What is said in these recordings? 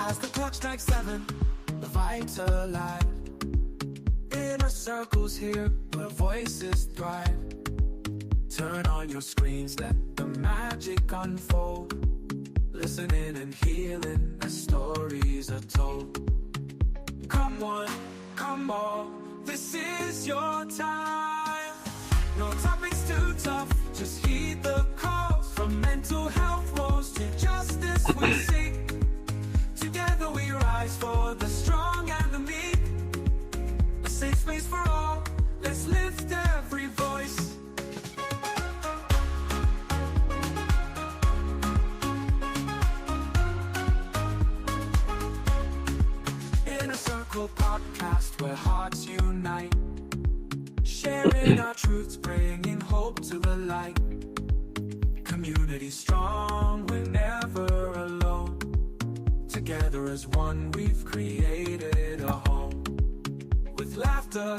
As the clock strikes 7, the fights alive. Inner circles here, where voices thrive. Turn on your screens, let the magic unfold. Listening and healing as stories are told. Come on, come on, this is your time. No topics too tough, just heed the calls. From mental health woes to justice we seek. Together we rise for the strong and the meek. A safe space for all, let's lift every voice. Inner Circle podcast where hearts unite. Sharing our truths, bringing hope to the light. Community strong, we're never alone. Together as one, we've created a home. With laughter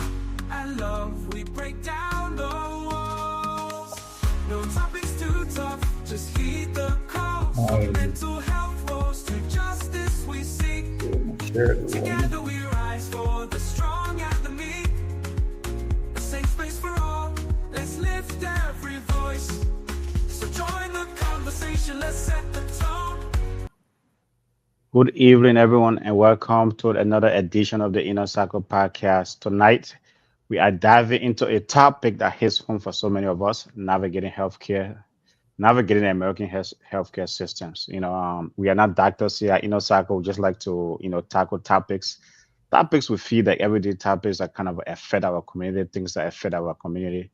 and love, we break down the walls. No topics too tough, just heed the calls. Mental health woes to justice we seek. Together we rise for the strong and the meek. A safe space for all, let's lift every voice. So join the conversation, let's set the tone. Good evening, everyone, and welcome to another edition of the Inner Circle podcast. Tonight, we are diving into a topic that hits home for so many of us: navigating healthcare, navigating the American healthcare systems. We are not doctors here at Inner Circle. We just like to, tackle topics we feel like everyday topics that kind of affect our community, things that affect our community.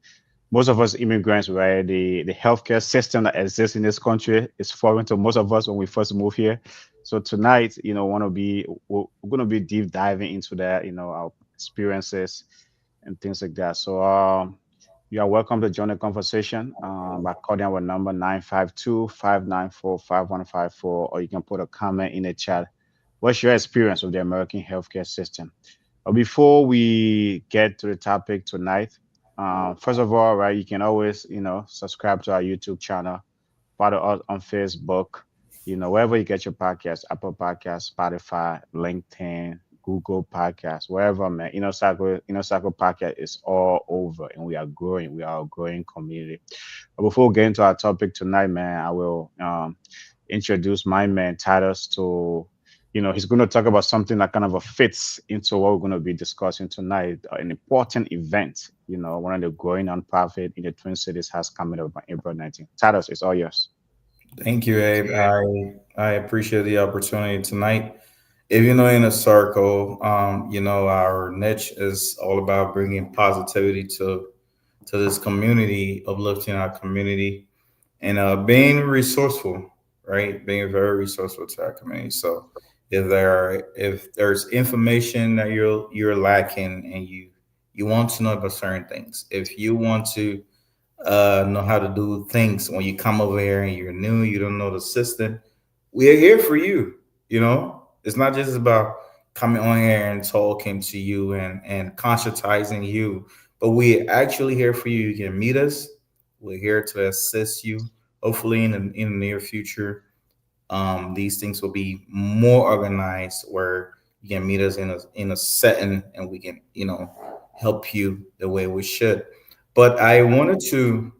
Most of us immigrants, right? The healthcare system that exists in this country is foreign to most of us when we first move here. So tonight, we're going to be deep diving into that, our experiences and things like that. So you are welcome to join the conversation by calling our number 952-594-5154, or you can put a comment in the chat. What's your experience of the American healthcare system? But before we get to the topic tonight, first of all, right, you can always, subscribe to our YouTube channel, follow us on Facebook, wherever you get your podcast, Apple Podcasts, Spotify, LinkedIn, Google Podcasts, wherever, man. Circle Podcast is all over, and we are growing. We are a growing community. But before we get into our topic tonight, man, I will introduce my man Titus to. He's going to talk about something that kind of fits into what we're going to be discussing tonight. An important event, one of the growing nonprofit in the Twin Cities has coming up on April 19th. Titus, it's all yours. Thank you, Abe. I appreciate the opportunity tonight. If you know Inner Circle, our niche is all about bringing positivity to this community, uplifting our community, and being resourceful, right? Being very resourceful to our community. So if there's information that you're lacking and you want to know about certain things, if you want to know how to do things when you come over here and you're new, you don't know the system, we are here for you. It's not just about coming on here and talking to you and conscientizing you, but we're actually here for you. You can meet us. We're here to assist you. Hopefully in the near future, these things will be more organized where you can meet us in a setting and we can, help you the way we should. But I wanted to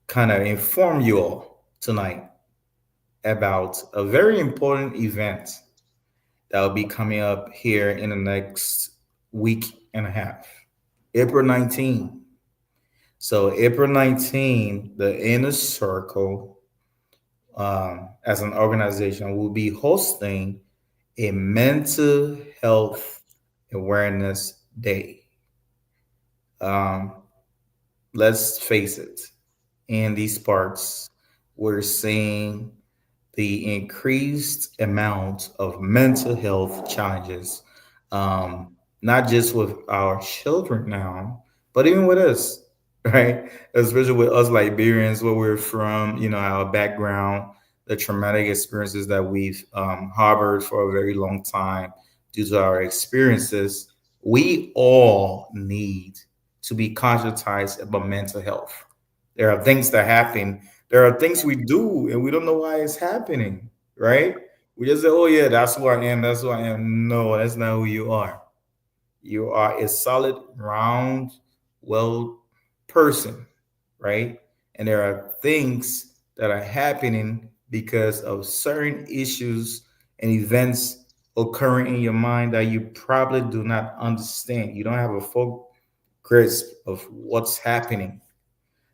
kind of inform you all tonight about a very important event that will be coming up here in the next week and a half, April 19th. So April 19th, the Inner Circle, as an organization, will be hosting a mental health awareness day. Let's face it, in these parts, we're seeing the increased amount of mental health challenges, not just with our children now, but even with us, right? Especially with us Liberians, where we're from, our background, the traumatic experiences that we've harbored for a very long time due to our experiences. We all need to be conscientized about mental health. There are things that happen. There are things we do and we don't know why it's happening, right? We just say, "Oh yeah, that's who I am. That's who I am." No, that's not who you are. You are a solid, round, well person, right? And there are things that are happening because of certain issues and events occurring in your mind that you probably do not understand. You don't have a full grasp of what's happening.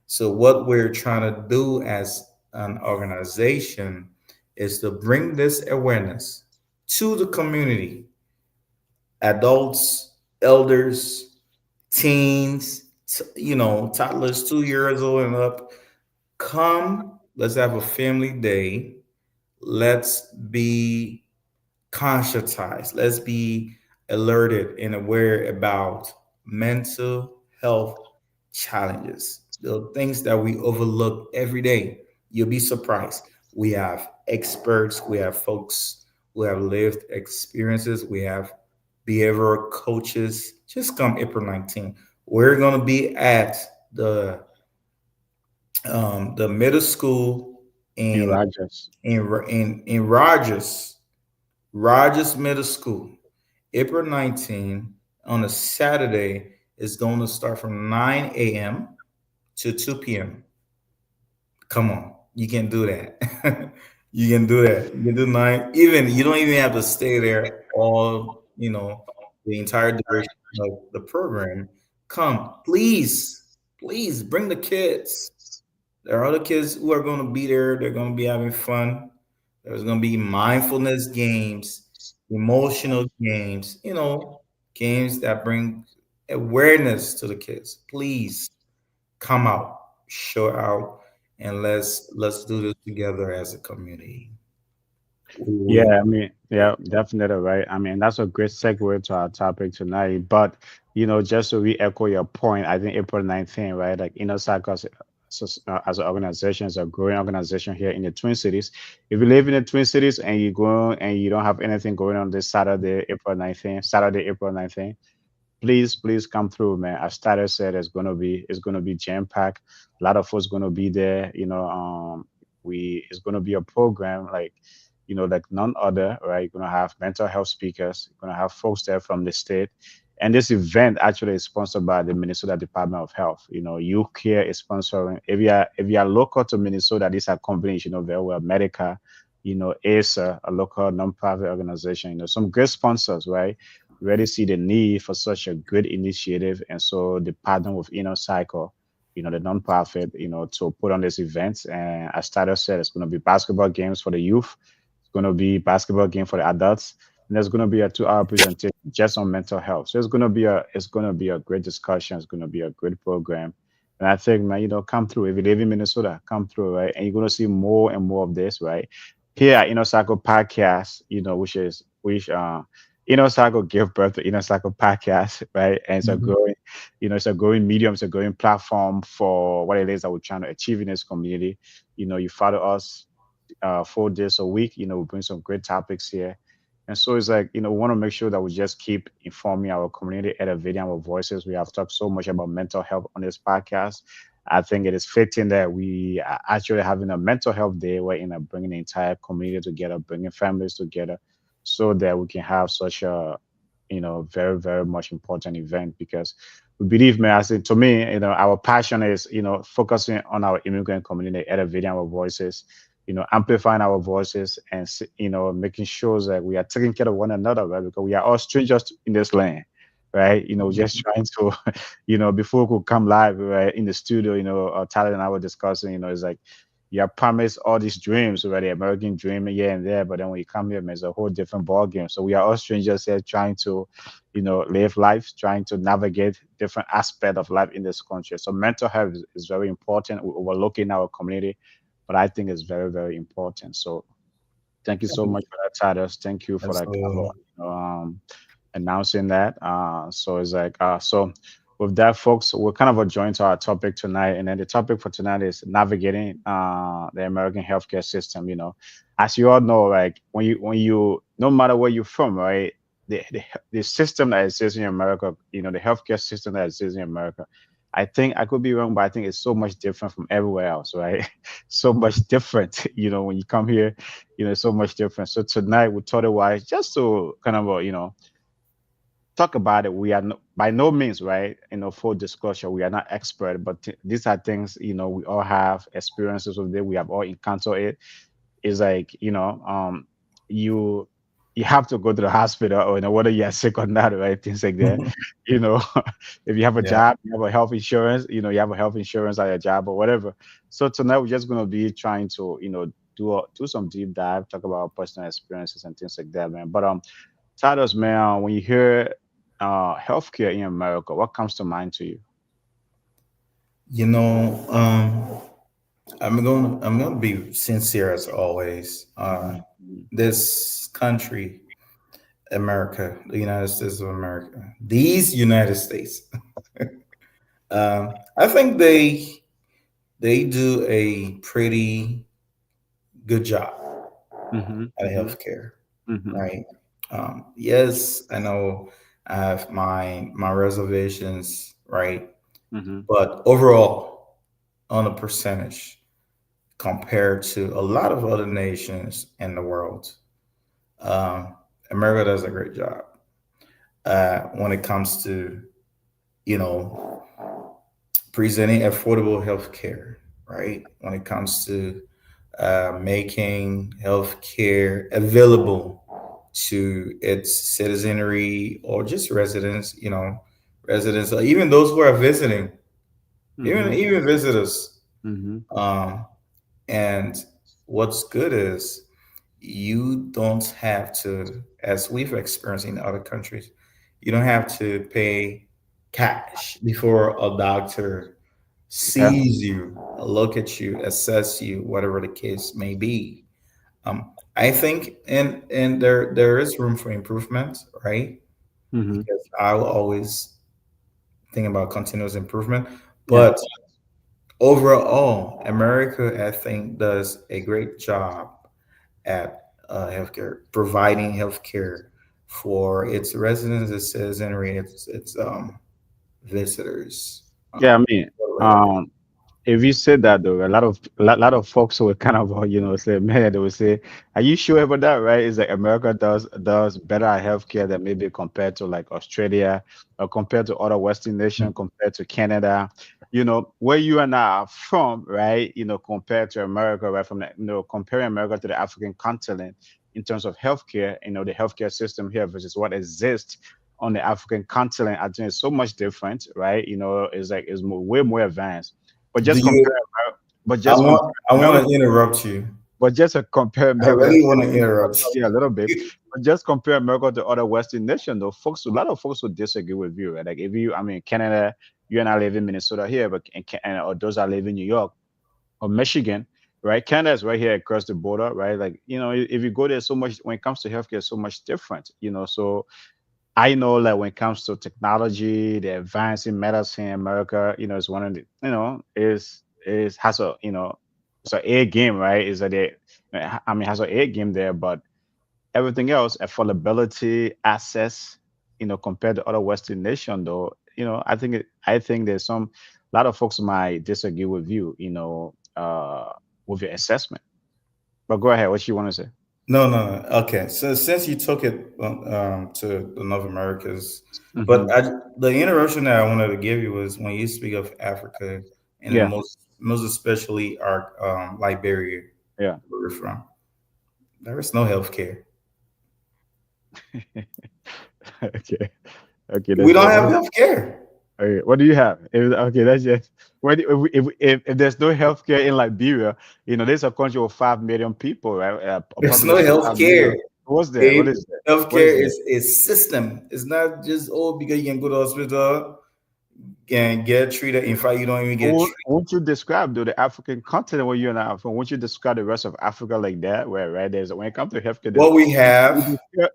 So, what we're trying to do as an organization is to bring this awareness to the community, adults, elders, teens, toddlers 2 years old and up. Come, let's have a family day. Let's be conscientized. Let's be alerted and aware about mental health challenges, the things that we overlook every day. You'll be surprised. We have experts, we have folks who have lived experiences, we have behavioral coaches. Just come April 19th. We're going to be at the the middle school In in Rogers. in Rogers Middle School. April 19th on a Saturday is going to start from 9 a.m. to 2 p.m. Come on, you can do that. You can do that. You can do nine. Even you don't even have to stay there all, the entire duration of the program. Come, please bring the kids. There are other kids who are going to be there. They're going to be having fun. There's going to be mindfulness games, emotional games, games that bring awareness to the kids. Please come out, show out, and let's do this together as a community. We, Yeah, I mean, yeah, definitely right. I mean, that's a great segue to our topic tonight. But just to re-echo your point, I think April 19th, right? Like Inner Circle as an organization is a growing organization here in the Twin Cities. If you live in the Twin Cities and you go and you don't have anything going on this Saturday, April 19th, please come through, man. As Tyler said, it's gonna be jam packed. A lot of folks gonna be there. We it's gonna be a program like none other, right? You're gonna have mental health speakers. You're gonna have folks there from the state. And this event actually is sponsored by the Minnesota Department of Health. UCare is sponsoring. If you are local to Minnesota, these are companies very well. Medica, ASA, a local nonprofit organization. Some great sponsors, right? We already see the need for such a good initiative, and so they partner with Inner Cycle, the nonprofit, to put on this event. And as Tyler said, it's going to be basketball games for the youth. It's going to be basketball game for the adults, and there's going to be a 2-hour presentation just on mental health. So it's going to be a great discussion. It's going to be a great program. And I think, man, come through. If you live in Minnesota, come through, right? And you're going to see more and more of this, right? Here at Inner Cycle Podcast, which Inner Cycle give birth to Inner Cycle Podcast, right? And it's a growing medium, it's a growing platform for what it is that we're trying to achieve in this community. You follow us 4 days a week. We bring some great topics here. And so it's like, we want to make sure that we just keep informing our community, elevating our voices. We have talked so much about mental health on this podcast. I think it is fitting that we are actually having a mental health day where bringing the entire community together, bringing families together, so that we can have such a very very much important event. Because we believe, man, I say, to me, our passion is focusing on our immigrant community, elevating our voices, amplifying our voices, and making sure that we are taking care of one another, right? Because we are all strangers in this land, right? Just trying to before we could come live, right, in the studio, Tyler and I were discussing, it's like you are promised all these dreams, right? The American dream here and there, but then when you come here, man, it's a whole different ball game. So we are all strangers here trying to, live life, trying to navigate different aspects of life in this country. So mental health is very important. We overlook in our community, but I think it's very, very important. So thank you so much for that, Titus. Thank you for that, absolutely. announcing that. So it's like, so with that, folks, we're kind of adjoining to our topic tonight. And then the topic for tonight is navigating the American healthcare system. As you all know, like when you no matter where you're from, right? The system that exists in America, the healthcare system that exists in America, I think I could be wrong, but I think it's so much different from everywhere else, right? So much different, when you come here, it's so much different. So tonight we thought it wise just to kind of, talk about it. We are by no means, right, full disclosure, we are not expert, but these are things, we all have experiences with it. We have all encountered it. Is like you have to go to the hospital, or whether you're sick or not, right, things like that. you know if you have a Yeah. job, you have a health insurance, you have a health insurance at your job or whatever. So tonight we're just going to be trying to do some deep dive, talk about personal experiences and things like that, man. But Tados, man, when you hear healthcare in America, what comes to mind to you? You know, I'm gonna be sincere as always. Mhm. This country, America, the United States of America, these United States, I think they do a pretty good job Mhm. at Mhm. healthcare, Mhm. right? Yes, I know I have my reservations, right? Mhm. But overall, on a percentage, compared to a lot of other nations in the world, um, America does a great job when it comes to you know presenting affordable health care, right? When it comes to making health care available to its citizenry or just residents, residents, or even those who are visiting, even Mhm. even visitors. Mhm. Um, and what's good is you don't have to, as we've experienced in other countries, you don't have to pay cash before a doctor Yeah. sees you, look at you, assess you, whatever the case may be. I think, and there is room for improvement, right? Mhm. Because I will always think about continuous improvement. Yeah. But overall, America, I think, does a great job at healthcare, providing healthcare for its residents, its citizenry, its visitors. Yeah, I Um, mean, whatever. um, if you said that though, a lot of folks will kind of say, man, they will say, "Are you sure about that?" Right? Is that America does better at healthcare than maybe compared to like Australia, or compared to other Western nations, compared to Canada. Where you and I are from, right? Compared to America, right? From the, comparing America to the African continent in terms of healthcare, the healthcare system here versus what exists on the African continent, I think it's so much different, right? It's like it's way more advanced. But Do just compare, you? but I just compare want. I America, want to interrupt you. but just compare I America to really want to interrupt yeah, a little bit. you. But just compare America to other Western nations, though. A lot of folks would disagree with you, right? Like if you, I mean, Canada, you and I live in Minnesota here, but or those that live in New York or Michigan, right? Canada is right here across the border, right? Like if you go there, so much when it comes to healthcare, so much different, So I know that when it comes to technology, the advancing medicine in America, is one of the, is has a, it's a A game, right? Is that they, I mean, has a A game there, but everything else, affordability, access, compared to other Western nation, though, I think there's a lot of folks might disagree with you, with your assessment. But go ahead, what you want to say? No, no, no. Okay. So since you took it to the North Americas, but Hmm. the interruption that I wanted to give you was when you speak of Africa and Yeah, most especially our Liberia, yeah. where we're from, there is no health care. Okay, okay, We that's don't just have health care. okay. What do you have? Okay, that's just if there's no healthcare in Liberia, there's a country of 5 million people, right? A There's no population of health 5 million. care. What's there? What Babe, is there? What is healthcare there? is a system. It's not just because you can go to the hospital and get treated. In fact, you don't even get treated. Won't you describe though the African continent where you and I are from? Won't you describe the rest of Africa like that? Where right there's when it comes to healthcare, What we have,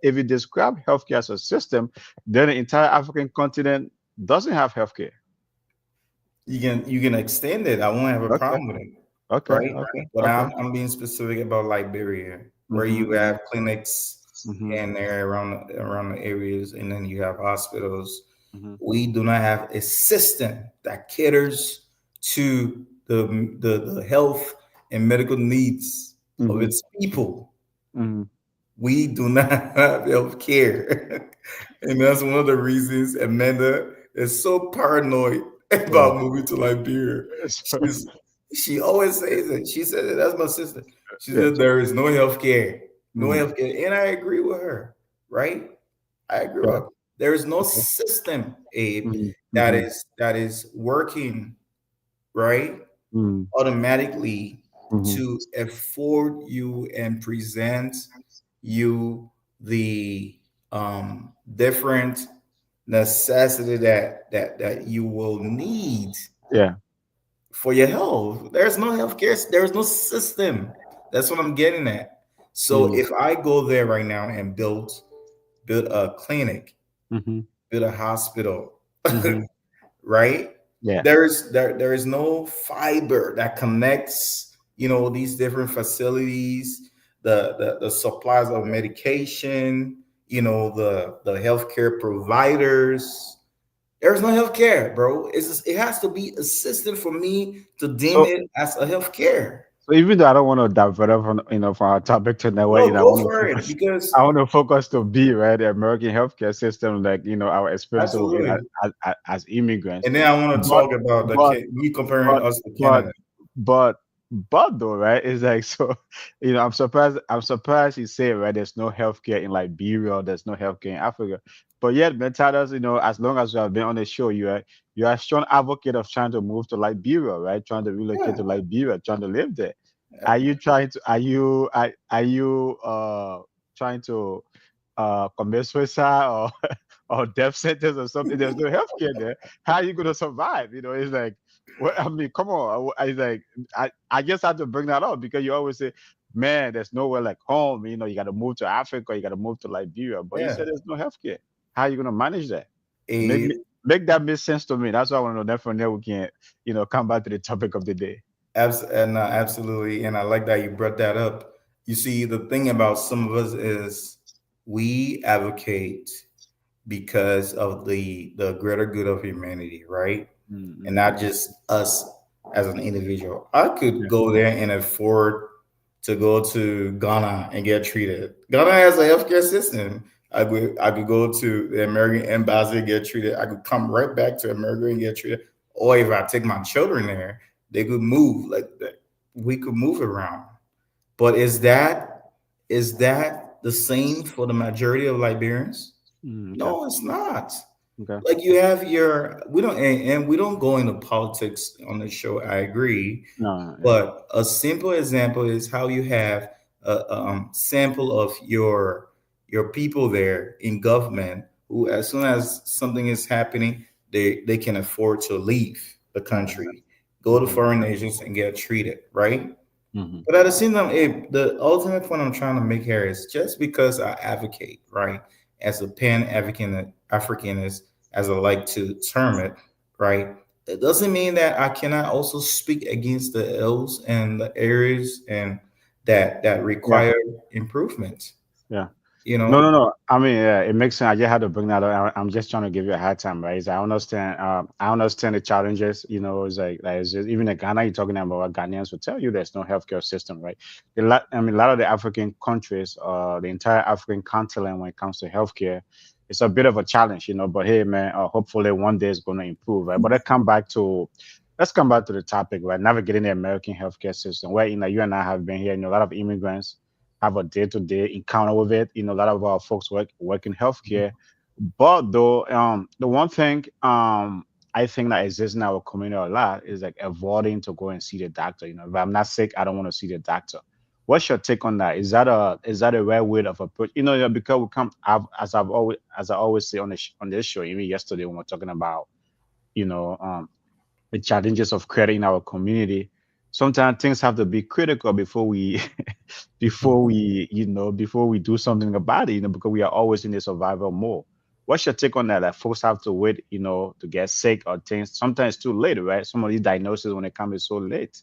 if you describe healthcare as a system, then the entire African continent doesn't have healthcare. you can extend it. I won't have a Okay, problem with it, okay, right? okay, But okay. I'm being specific about Liberia, where you Mm-hmm, have clinics mm-hmm, and there around the areas, and then you have hospitals. Mm-hmm. We do not have a system that caters to the health and medical needs of Mm-hmm. its people. Mm-hmm. We do not have health care. And that's one of the reasons Amanda is so paranoid Yeah. about moving to Liberia. So, She always says it. She said it. That's my sister. She yeah. said there is no health care. No Mm-hmm. health care. And I agree with her, right? I agree with Yeah. her. There is no Okay. system, Abe, Mm-hmm. that Mm-hmm. is working, right? Mm-hmm. Automatically Mm-hmm. to afford you and present you the different necessity that you will need Yeah. for your health. There's no healthcare, there's no system. That's what I'm getting at. So Mm-hmm. if I go there right now and build a clinic, Mm-hmm. build a hospital, Mm-hmm. right? Yeah. There is no fiber that connects, these different facilities, the supplies of medication, the healthcare providers. There's no healthcare, bro. It has to be a system for me to deem So it as a healthcare. so even though I don't want to divert from from our topic tonight, where No, I go want to for it focus. because I want to focus to be right the American healthcare system, like our experience with absolutely. as immigrants. And then I want to But talk about but me comparing but us to but Canada. but though, right, it's like, so I'm surprised you say, right, there's no healthcare in Liberia, there's no healthcare in Africa. But yet Metadas, as long as you have been on the show, you are a strong advocate of trying to move to Liberia, right, trying to relocate Yeah. to Liberia, trying to live there. Are you trying to are you trying to commit suicide, or or death sentence or something? There's no healthcare there. How are you gonna survive? It's like, well, I mean, come on. It's like, I just have to bring that up because you always say, man, there's nowhere like home. You got to move to Africa, you got to move to Liberia, but you Yeah. said there's no healthcare. How are you gonna manage that? Make A me make that make sense to me. That's why I want to know. Then from there we can come back to the topic of the day. Absolutely, and I like that you brought that up. You see, the thing about some of us is we advocate because of the greater good of humanity, right? And Mm-hmm. not just us as an individual. I could Yeah. go there and afford to go to Ghana and get treated. Ghana has a healthcare system. I could go to the American embassy and get treated. I could come right back to America and get treated. Or if I take my children there, they could move like that. We could move around. But is that the same for the majority of Liberians? Okay. No, it's not. Okay. Like you have your we don't and we don't go into politics on the show. I agree, No. Yeah. but a simple example is how you have a sample of your people there in government who, as soon as something is happening, they can afford to leave the country, go to Mm-hmm. foreign nations and get treated, right? Mm-hmm. But at the same time, the ultimate point I'm trying to make here is just because I advocate, right, as a pan Africanist, as I like to term it, right, it doesn't mean that I cannot also speak against the ills and the areas and that Yeah. require improvement. Yeah. You No, no, know, no. I mean, yeah, it makes sense. I just had to bring that up. I'm just trying to give you a hard time, right? So I understand. I understand the challenges. It's like it's just, even in Ghana, you're talking about what Ghanaians will tell you. There's no healthcare system, right? A lot of the African countries, the entire African continent, when it comes to healthcare, it's a bit of a challenge, But hey, man, hopefully one day it's going to improve, right? But let's come back to the topic, right? Navigating the American healthcare system, where you and I have been here. A lot of immigrants have a day-to-day encounter with it. A lot of our folks work in healthcare, but though, the one thing I think that exists in our community a lot is like avoiding to go and see the doctor. If I'm not sick, I don't want to see the doctor. What's your take on that? Is that a right way of approach? Yeah, because we come, as I always say on this show, even yesterday when we're talking about you know um the challenges of credit in our community. Sometimes things have to be critical before we before we do something about it, because we are always in the survival mode. What's your take on that? That folks have to wait, to get sick or things. Sometimes it's too late, right? Some of these diagnoses when it comes is so late.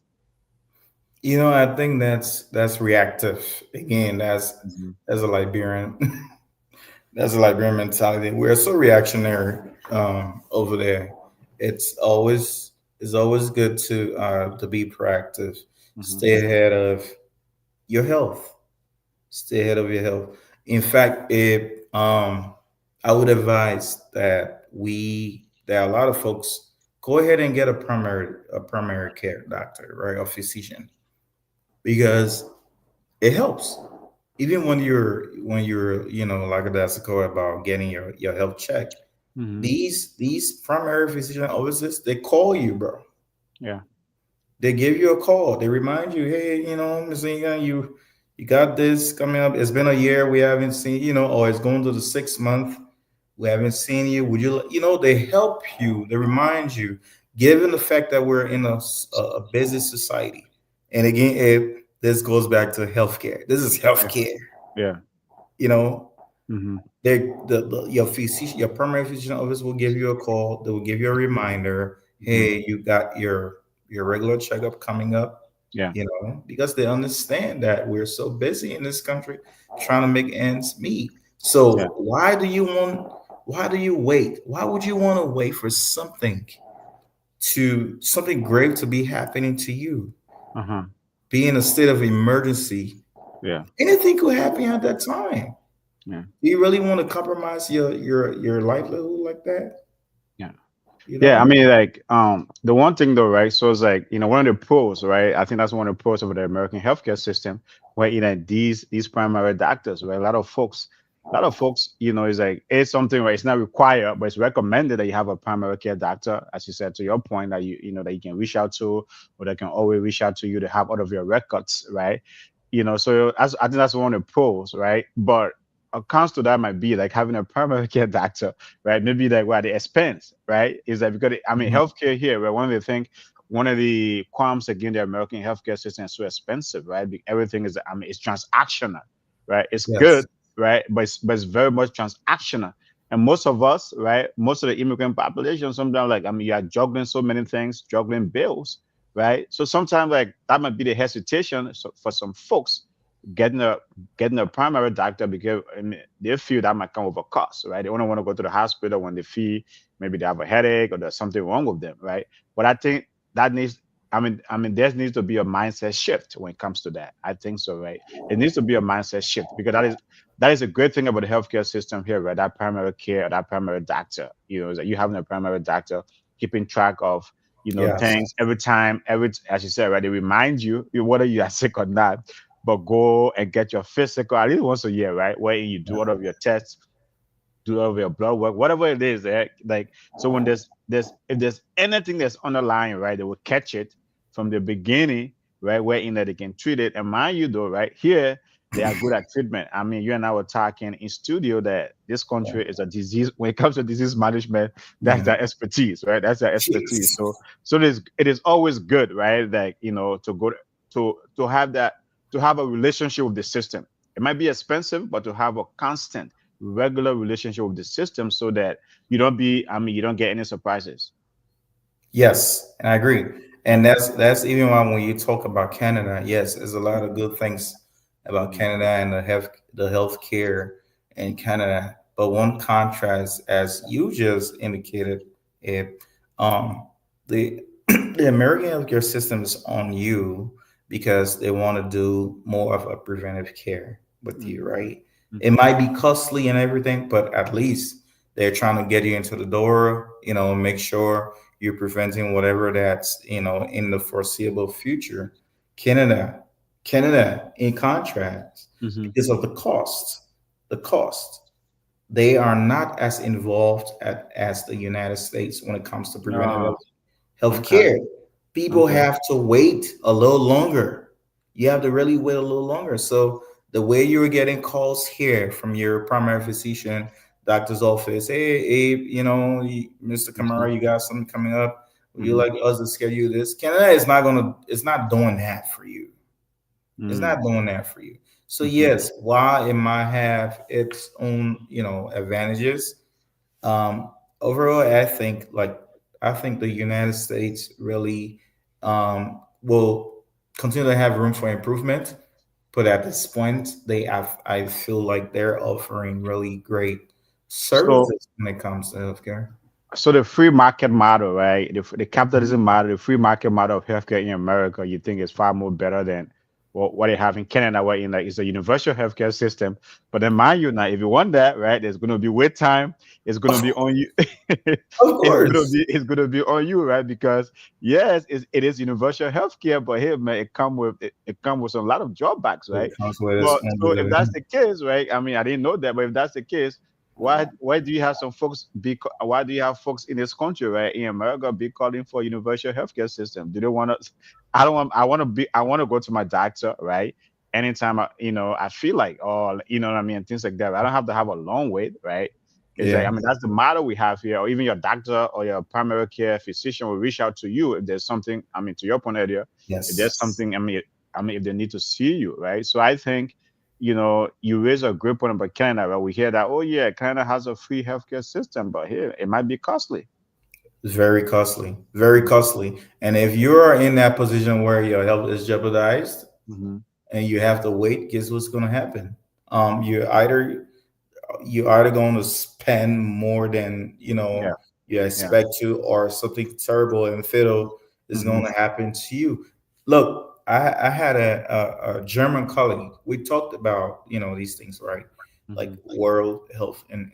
I think that's reactive. Again, that's Mhm. as a Liberian. That's a Liberian mentality. We're so reactionary over there. It's always it's always good to be proactive, Hmm. stay ahead of your health, stay ahead of your health. In fact, I would advise that there are a lot of folks go ahead and get a primary care doctor, right, or physician, because it helps. Even when you're like a Dasico about getting your health checked, Hmm. these primary physician offices, they call you, bro. Yeah. They give you a call. They remind you, hey, Ms. Inga, you got this coming up. It's been a year we haven't seen, or it's going to the 6 month. We haven't seen you. Would you, they help you. They remind you, given the fact that we're in a busy society. And again, this goes back to healthcare. This is Yeah. healthcare. Yeah. You know, Hmm. your physician, your primary physician office will give you a call. They will give you a reminder. Hmm. Hey, you got your regular checkup coming up. Yeah. Because they understand that we're so busy in this country trying to make ends meet. So Yeah. why do you wait? Why would you want to wait for something grave to be happening to you? Uh-huh. Be in a state of emergency. Yeah. Anything could happen at that time. Yeah. Do you really want to compromise your livelihood like that? Yeah. You Yeah, I know? mean, like, the one thing though, right? So it's like, one of the pros, right? I think that's one of the pros of the American healthcare system, where these primary doctors, right? A lot of folks, is like it's something where it's not required, but it's recommended that you have a primary care doctor, as you said, to your point, that that you can reach out to, or they can always reach out to you to have all of your records, right? So I think that's one of the pros, right? But a cons to that might be like having a primary care doctor, right? Maybe like what the expense, right? Is that because I mean Mhm. healthcare here, right? One of the qualms against the American healthcare system is so expensive, right? Everything is, I mean, it's transactional, right? It's Yes. good, right? But it's very much transactional. And most of us, right? Most of the immigrant population, sometimes like I mean, you are juggling so many things, juggling bills, right? So sometimes like that might be the hesitation for some folks getting a getting a primary doctor because I mean, they feel that might come with a cost, right? They don't want to go to the hospital when they feel maybe they have a headache or there's something wrong with them, right? But I think that needs, I mean, there needs to be a mindset shift when it comes to that. I think so, right? It needs to be a mindset shift because that is a great thing about the healthcare system here, right? That primary care, that primary doctor, is that you having a primary doctor keeping track of Yes. things every time, as you said, right? They remind you whether you are sick or not, but go and get your physical at least once a year, right? Where you do all of your tests, do all of your blood work, whatever it is, like so when there's if there's anything that's underlying, right, they will catch it from the beginning, right? Where in that they can treat it. And mind you, though, right here they are good at treatment. I mean, you and I were talking in studio that this country is a disease when it comes to disease management. That's Mhm. their expertise, right? That's their expertise. Yes. So it is always good, right? Like to go to have that to have a relationship with the system. It might be expensive, but to have a constant regular relationship with the system so that you don't get any surprises. Yes, and I agree. And that's even why when you talk about Canada, yes, there's a lot of good things about Mhm. Canada and the health care in Canada. But one contrast, as you just indicated, it um the the American healthcare system is on you because they want to do more of a preventive care with you, Mhm. right? It Mhm. might be costly and everything, but at least they're trying to get you into the door, make sure you're preventing whatever that's in the foreseeable future. Canada, Canada, in contrast, Mhm. because of the cost, they are not as involved as the United States when it comes to preventative Oh, health okay. care. People Okay. have to wait a little longer. You have to really wait a little longer. So the way you were getting calls here from your primary physician, doctor's office, hey, Mr. Mhm. Kamara, you got something coming up. Would you Mhm. like us to schedule this? Canada is it's not doing that for you. It's not Mhm. doing that for you. So Mhm. yes, while it might have its own, advantages, um, overall, I think the United States really will continue to have room for improvement, but at this point, I feel like they're offering really great So services when it comes to healthcare. so the free market model, right? The capitalism model, the free market model of healthcare in America, you think is far more better than what they have in Canada, where in like it's a universal healthcare system. But then mind you, now if you want that, right, there's gonna be wait time. It's gonna be on you. Of course, It's gonna be on you, right? Because yes, it is universal healthcare, but here, man, it come with a lot of drawbacks, it right? comes with its But own so if that's dividend. the case, right? I mean, I didn't know that, but if that's the case, why do you have some folks why do you have folks in this country, right, in America, be calling for universal healthcare system? Do they want to? I don't want. I want to go to my doctor, right? Anytime I feel like, oh, you know what I mean, things like that. I don't have to have a long wait, right? It's like, Yeah. I mean, that's the model we have here, or even your doctor or your primary care physician will reach out to you if there's something. I mean, to your point earlier, if there's Yes. something, I mean, if they need to see you, right? So I think, you raise a great point about Canada, right? We hear that, oh yeah, Canada has a free healthcare system, but here it might be costly. It's very costly, very costly. And if you are in that position where your health is jeopardized Mm-hmm. and you have to wait, guess what's going to happen? You either going to spend more than Yeah, you yeah. expect to, or something terrible and fatal is Mm-hmm. going to happen to you. Look, I had a German colleague. We talked about these things, right? Like Mm-hmm. world health and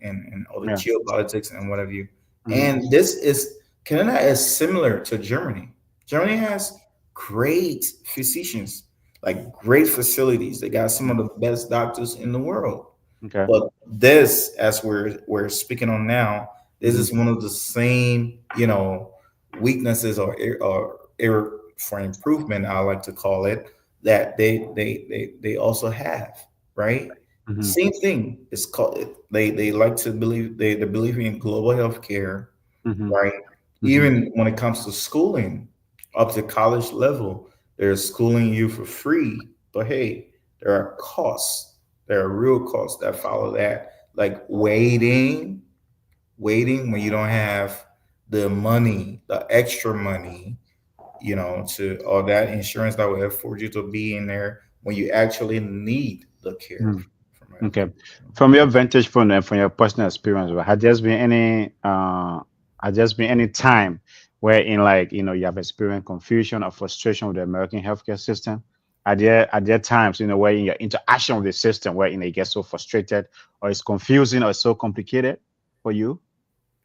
all the Yeah. geopolitics and what have you. Mm-hmm. And this is Canada is similar to Germany. Germany has great physicians, like great facilities. They got some of the best doctors in the world. Okay. But this, as we're speaking on now, this Mm-hmm. is one of the same, weaknesses or error for improvement, I like to call it, that they also have, right? Mm-hmm. Same thing. It's called they like to believe they believe in global healthcare, Mm-hmm. right? Mm-hmm. Even when it comes to schooling, up to college level, they're schooling you for free. But hey, there are costs. There are real costs that follow that, like waiting when you don't have the money, the extra money, to or that insurance that will afford you to be in there when you actually need the care from a Okay. healthcare. From your vantage point and from your personal experience, right, has there been any time where in like, you have experienced confusion or frustration with the American healthcare system? Are there times, where in your interaction with the system where you get so frustrated or it's confusing or it's so complicated for you?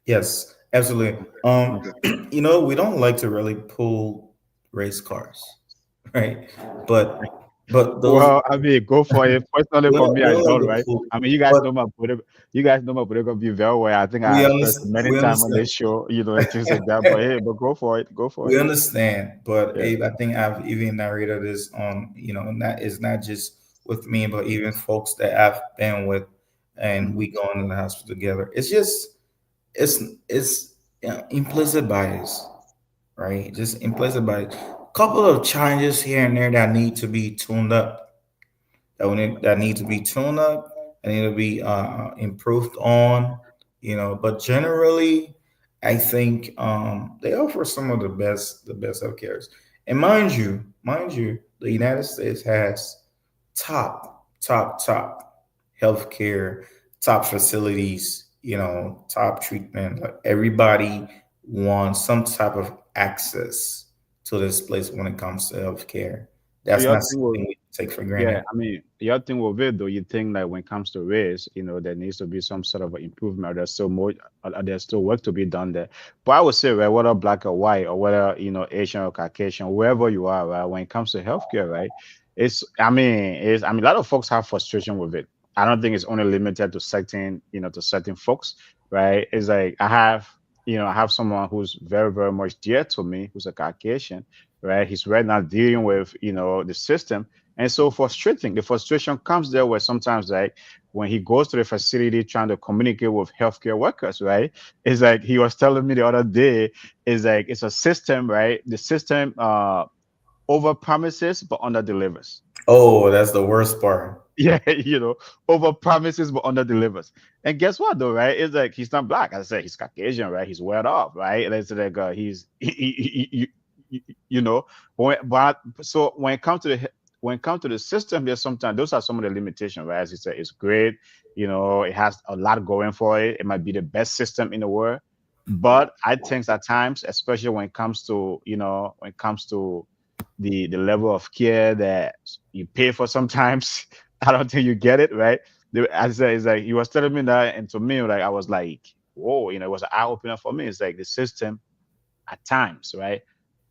Yes, absolutely. Okay. We don't like to really pull race cars, right? But those Well, I mean, go for it. Personally, for me, we I don't don't, like to right? pull, I mean, but you guys know my political view very well. I think I we expressed it understand. many We times on understand. this show, and things like that. But hey, but go for it. Go for We it. understand, but Yeah. Abe, I think I've even narrated this on, not it's not just with me, but even folks that I've been with, and Mhm. we go into the hospital together. It's just it's implicit bias, right? Just implicit bias. Couple of challenges here and there that need to be tuned up, that need to be tuned up and need to be improved on, but generally I think they offer some of the best healthcare. And mind you, the United States has top healthcare, top facilities, top treatment. Like everybody wants some type of access to this place when it comes to healthcare. So That's your not thing will, something we take for yeah, granted. I mean, your thing with it though, you think like when it comes to race, there needs to be some sort of improvement. Or there's still more, there's still work to be done there. But I would say, right, whether black or white, or whether Asian or Caucasian, wherever you are, right, when it comes to healthcare, right, a lot of folks have frustration with it. I don't think it's only limited to certain folks, right? It's like I have someone who's very, very much dear to me, who's a Caucasian, right? He's right now dealing with the system, and so frustrating. The frustration comes there where sometimes, like, when he goes to the facility trying to communicate with healthcare workers, right? It's like he was telling me the other day, is like it's a system, right? The system over promises but under delivers. Oh, that's the worst part. Yeah, over promises but under delivers. And guess what though, right? It's like he's not black. As I said, he's Caucasian, right? He's well off, right? And it's like he's you know, but so when it comes to when it comes to the system, there's sometimes those are some of the limitations, right? As you said, it's great, it has a lot going for it. It might be the best system in the world, but I think at times, especially when it comes to the level of care that you pay for, sometimes I don't think you get it right. As I said, it's like he was telling me that, and to me, like I was like, whoa, it was an eye opener for me. It's like the system at times, right?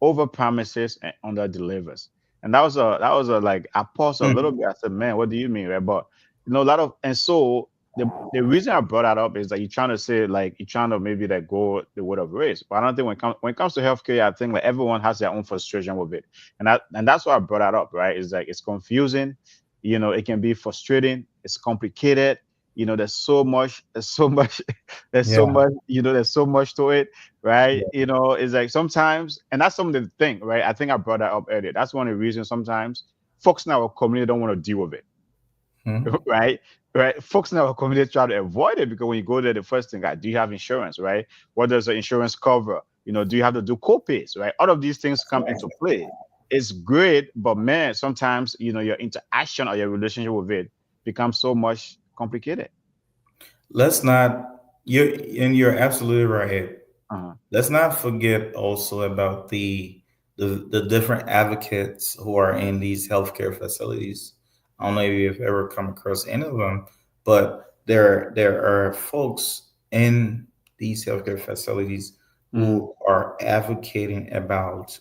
Over promises and under delivers. And that was a like I paused a little Mhm. bit. I said, man, what do you mean, right? But a lot of and so the reason I brought that up is that you're trying to say like you're trying to maybe like go the word of race. But I don't think when it comes to healthcare, I think like everyone has their own frustration with it. And that's why I brought that up, right? Is like it's confusing, it can be frustrating, it's complicated. There's so much there's so Yeah. much, there's so much to it, right? Yeah. It's like sometimes, and that's some of the thing, right? I think I brought that up earlier. That's one of the reasons sometimes folks in our community don't want to deal with it, Mhm. right? Right. Folks in our community try to avoid it because when you go there, the first thing, like, do you have insurance, right? What does the insurance cover? Do you have to do co-pays, right? All of these things come into play. It's great, but man, sometimes your interaction or your relationship with it becomes so much complicated. Let's not you're absolutely right. Uh-huh. Let's not forget also about the different advocates who are in these healthcare facilities. I don't know if you've ever come across any of them, but there are folks in these healthcare facilities Mm-hmm. who are advocating about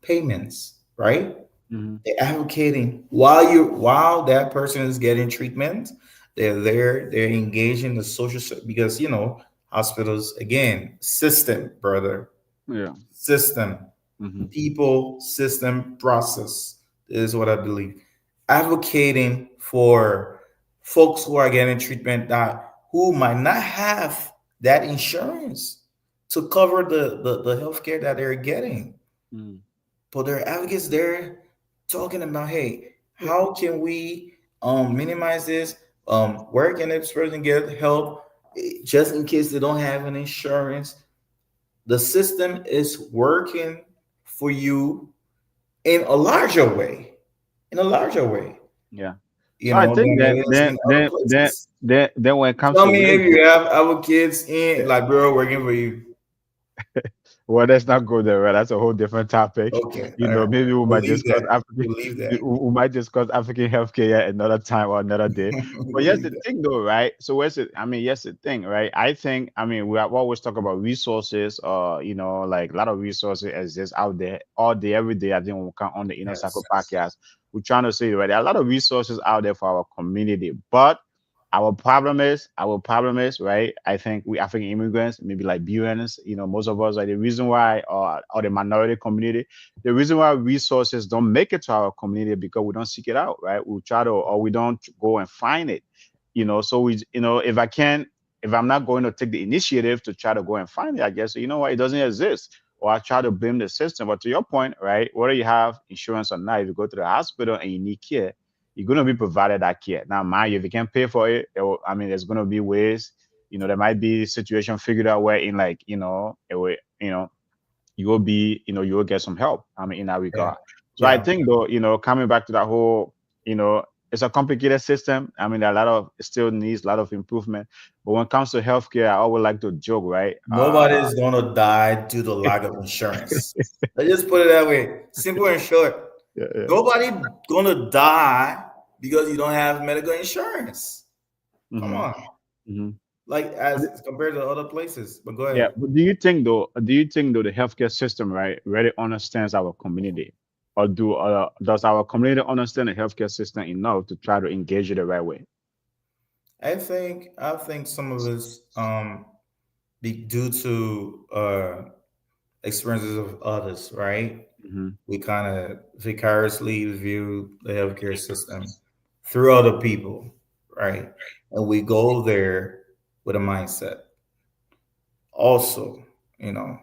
payments, right? Mm-hmm. They're advocating while that person is getting treatment. They're there. They're engaging the because hospitals again system, brother, Yeah. system, Mm-hmm. people, system, process is what I believe. Advocating for folks who are getting treatment that who might not have that insurance to cover the healthcare that they're getting, Mm-hmm. but there are advocates there talking about, hey, how can we minimize this? Where can this person get help just in case they don't have an insurance? The system is working for you in a larger way, in a larger way, Yeah. I think than that it is then in other then then places. then then when it comes Tell to me if wages, you have our kids in like bro working for you. well, let's not go there, right? That's a whole different topic. Okay, all right. Maybe we might Believe discuss that. African, Believe we that. we might discuss African healthcare at another time or another day. But here's Believe the that. thing, though, right? So where's it? I mean, here's the thing, right? I think, I mean, we have always talk about resources, like a lot of resources exist out there all day, every day. I think when we come on the Inner Circle Yes. podcast, we're trying to say, right, there are a lot of resources out there for our community, but our problem is, right? I think we African immigrants, maybe like BUNs, most of us, like the reason why, or the minority community, the reason why resources don't make it to our community because we don't seek it out, right? We try to, or we don't go and find it, So if I'm not going to take the initiative to try to go and find it, I guess, what, it doesn't exist. Or I try to blame the system. But to your point, right? Whether you have insurance or not, if you go to the hospital and you need care, you're going to be provided that care. Now, mind you, if you can't pay for it, I mean, there's going to be ways, there might be situation figured out where in like, it will, you will be, you will get some help. I mean, in that Yeah. regard. So I Yeah. think though, coming back to that whole, it's a complicated system. I mean, there are a lot of it still needs a lot of improvement. But when it comes to healthcare, I always like to joke, right? Nobody's gonna die due to lack of insurance. Let's just put it that way. Simple and short. Yeah, yeah. Nobody gonna die because you don't have medical insurance. Come Hmm. on. Hmm. Like as compared to other places. But go Yeah, ahead. but do you think though the healthcare system, right, really understands our community, or does our community understand the healthcare system enough to try to engage it the right way? I think some of us be due to experiences of others, right? Hmm. We kind of vicariously view the healthcare system through other people, right? And we go there with a mindset. Also, you know,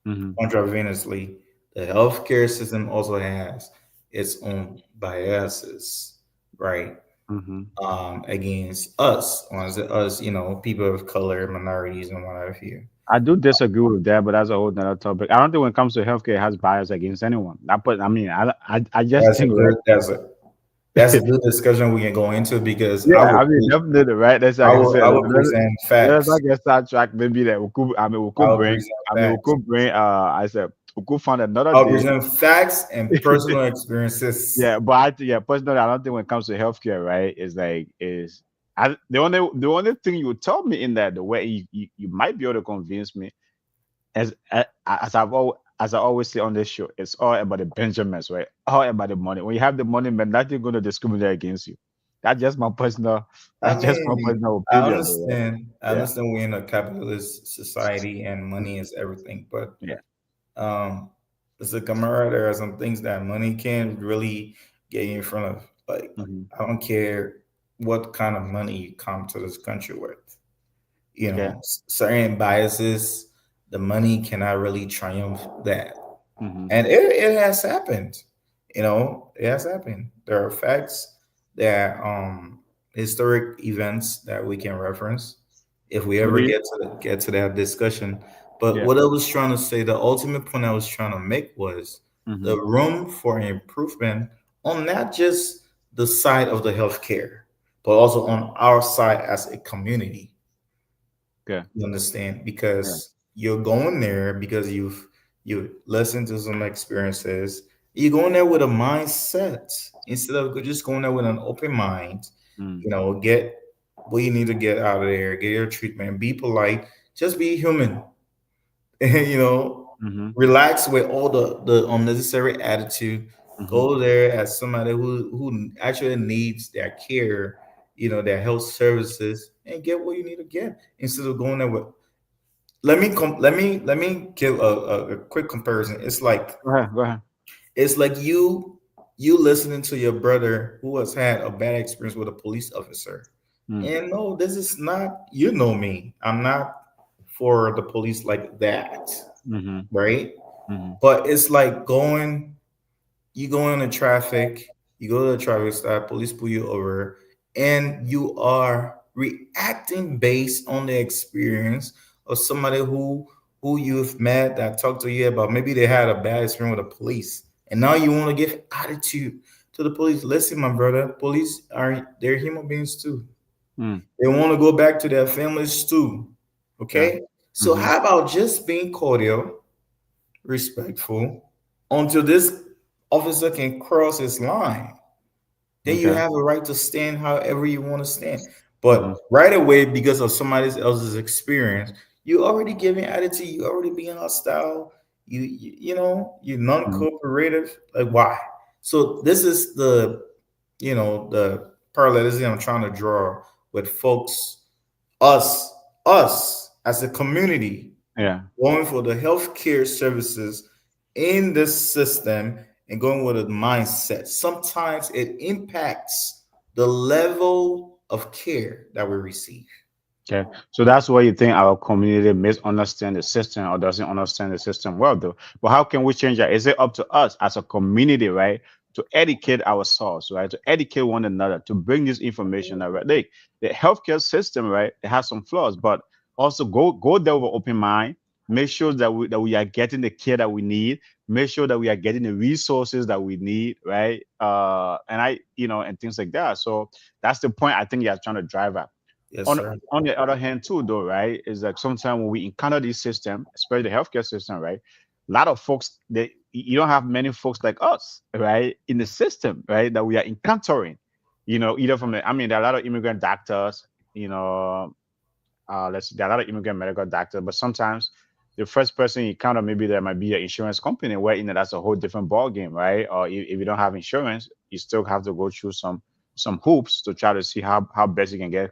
Hmm. intravenously, the healthcare system also has its own biases, right? Hmm. Against us, us, people of color, minorities, and what have you. I do disagree with that, but that's a whole nother topic. I don't think when it comes to healthcare, it has bias against anyone. I mean, I just That's a think, great right? desert. That's a good discussion we can go into because Yeah, I mean, definitely, right? That's like I said. I will present Let's facts. not get sidetracked. Maybe that we could. I mean, we I could will bring. present I mean, we facts. could bring. I said we could find another I'll day. present facts and personal experiences. Yeah, but yeah, personally, I don't think when it comes to healthcare, right, is like is the only thing you would tell me in that the way you might be able to convince me as I always say on this show, it's all about the Benjamins, right? All about the money. When you have the money, man, nothing going to discriminate against you. That's just my personal. I That's just my mean, personal opinion, though, right? I Yeah, understand we're in a capitalist society and money is everything, but yeah, um, as a camaraderie, there are some things that money can really get you in front of. Like, hmm I don't care what kind of money you come to this country with. You yeah, know, certain biases, the money cannot really triumph that. hmm And it has happened. You know, it has happened. There are facts that historic events that we can reference if we ever maybe, get to that discussion. But yeah, what I was trying to say, the ultimate point I was trying to make was hmm the room for improvement on not just the side of the healthcare, but also on our side as a community. yeah, You understand? yeah, Because you're going there because you listened to some experiences. You're going there with a mindset instead of just going there with an open mind. mm, You know, get what you need to get out of there, get your treatment, be polite, just be human. You know, hmm relax with all the unnecessary attitude. hmm Go there as somebody who actually needs their care, you know, their health services, and get what you need to get instead of going there with. Let me give a quick comparison. Go ahead. It's like you listening to your brother who has had a bad experience with a police officer, Mm, and no, this is not. You know me. I'm not for the police like that, hmm right? hmm But it's like you go into traffic, you go to the traffic stop, police pull you over, and you are reacting based on the experience of somebody who you've met that talked to you about maybe they had a bad experience with the police, and now you want to give attitude to the police. Listen, my brother, police are they're human beings too. mm, They want to go back to their families too. yeah, Okay, so hmm how about just being cordial, respectful, until this officer can cross his line. Then you okay, have a right to stand however you want to stand. hmm But right away, because of somebody else's experience, you already giving attitude, you already being hostile, you know, you're hmm non-cooperative. Like why? So this is the the parallelism I'm trying to draw with folks, us, us as a community yeah. going for the healthcare services in this system and going with a mindset. Sometimes it impacts the level of care that we receive. Okay, so that's why you think our community misunderstand the system or doesn't understand the system well, though. But how can we change that? Is it up to us as a community, right, to educate ourselves, right, to educate one another, to bring this information out, right? Like the healthcare system, right, it has some flaws, but also go there with an open mind. Make sure that we are getting the care that we need. Make sure that we are getting the resources that we need, right? And and things like that. So that's the point I think you're trying to drive at. Yes, on sir. on the other hand too, though, right, is that sometimes when we encounter this system, especially the healthcare system, right, a lot of folks, they you don't have many folks like us, right, in the system, right, that we are encountering, either from the, I mean, there are a lot of immigrant doctors, let's see, there are a lot of immigrant medical doctors, but sometimes the first person you encounter, maybe there might be an insurance company where that's a whole different ball game, right? Or if you don't have insurance, you still have to go through some hoops to try to see how best you can get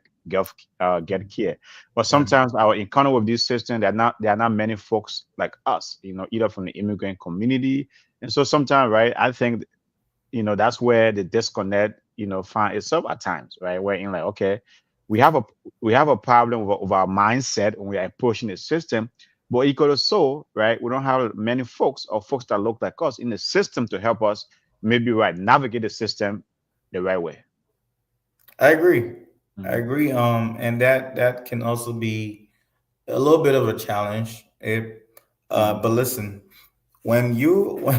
care. But Yeah. sometimes our encounter with this system, there are not many folks like us, either from the immigrant community. And so sometimes, right, I think that's where the disconnect find itself at times, right, where in like, okay, we have a we have a problem with our mindset when we are approaching the system, but equally so, right, we don't have many folks or folks that look like us in the system to help us maybe right navigate the system the right way. I agree. I Hmm agree. And that can also be a little bit of a challenge. hmm But listen, when you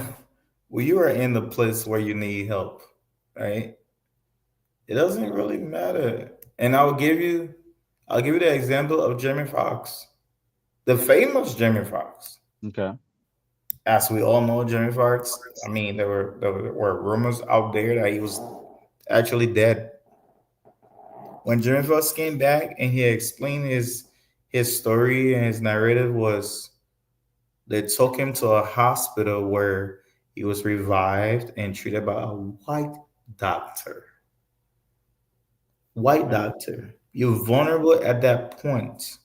when you are in the place where you need help, right? It doesn't really matter. And I'll give you the example of Jamie Foxx, the famous Jamie Foxx. Okay. As we all know, Jamie Foxx. I mean, there were rumors out there that he was actually dead. When Jamie Foxx came back and he explained his story and his narrative was they took him to a hospital where he was revived and treated by a white doctor. White Okay. doctor. You're vulnerable at that point,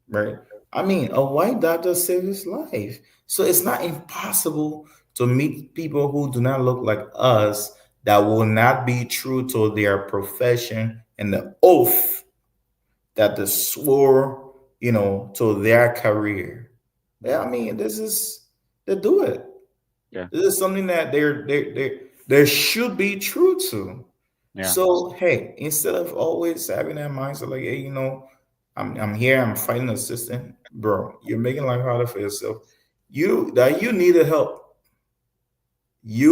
right? I mean, a white doctor saved his life. So it's not impossible to meet people who do not look like us that will not be true to their profession and the oath that they swore, to their career. Yeah, I mean, they do it. Yeah. This is something that they should be true to. Yeah. So hey, instead of always having that mindset like, hey, I'm here, I'm fighting a system, bro. You're making life harder for yourself. You need the help.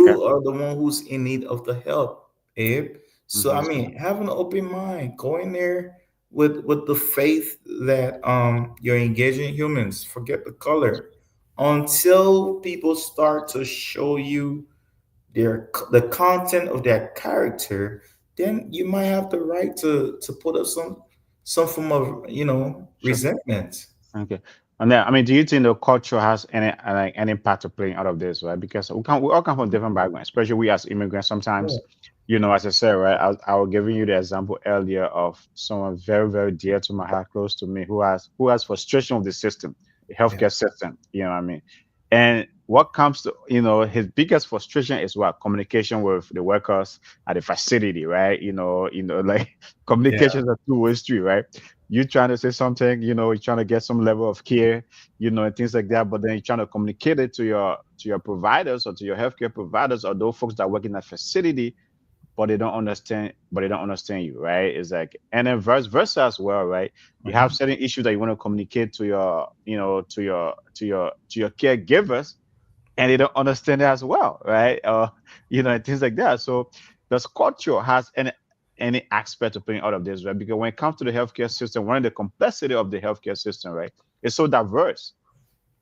Okay. You are the one who's in need of the help, Abe. So I Mm-hmm. mean, have an open mind. Go in there with the faith that you're engaging humans. Forget the color. Until people start to show you the content of their character, then you might have the right to put up some form of Sure. resentment. Okay. And then, I mean, do you think the culture has any part to play out of this, right? Because we all come from different backgrounds, especially we as immigrants. Yeah, Sometimes, as I said, right, I was giving you the example earlier of someone very, very dear to my heart, close to me, who has frustration with the system, the yeah, healthcare system. You know what I mean? And what comes to, his biggest frustration is what communication with the workers at the facility, right? Like yeah, communication is a two-way street, right? You trying to say something, you're trying to get some level of care, and things like that, but then you're trying to communicate it to your providers or to your healthcare providers or those folks that work in that facility, but they don't understand you, right? It's like, and then vice versa as well, right? You have mhm, certain issues that you want to communicate to your, to your caregivers, and they don't understand it as well, right? And things like that. So does culture has any aspect of playing out of this, right? Because when it comes to the healthcare system, one of the complexity of the healthcare system, right, it's so diverse.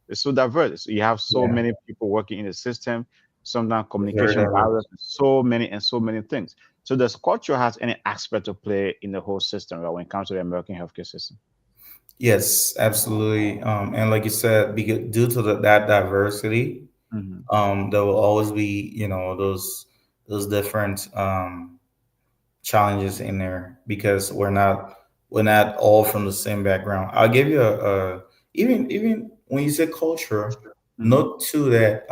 It's so diverse. You have so yeah, many people working in the system, sometimes it's very communication barriers, diverse. so many things. So does culture has any aspect to play in the whole system, right, when it comes to the American healthcare system? Yes, absolutely. And like you said, because due to that diversity, Hmm. there will always be those different challenges in there because we're not all from the same background. I'll give you even when you say culture, Hmm. note too that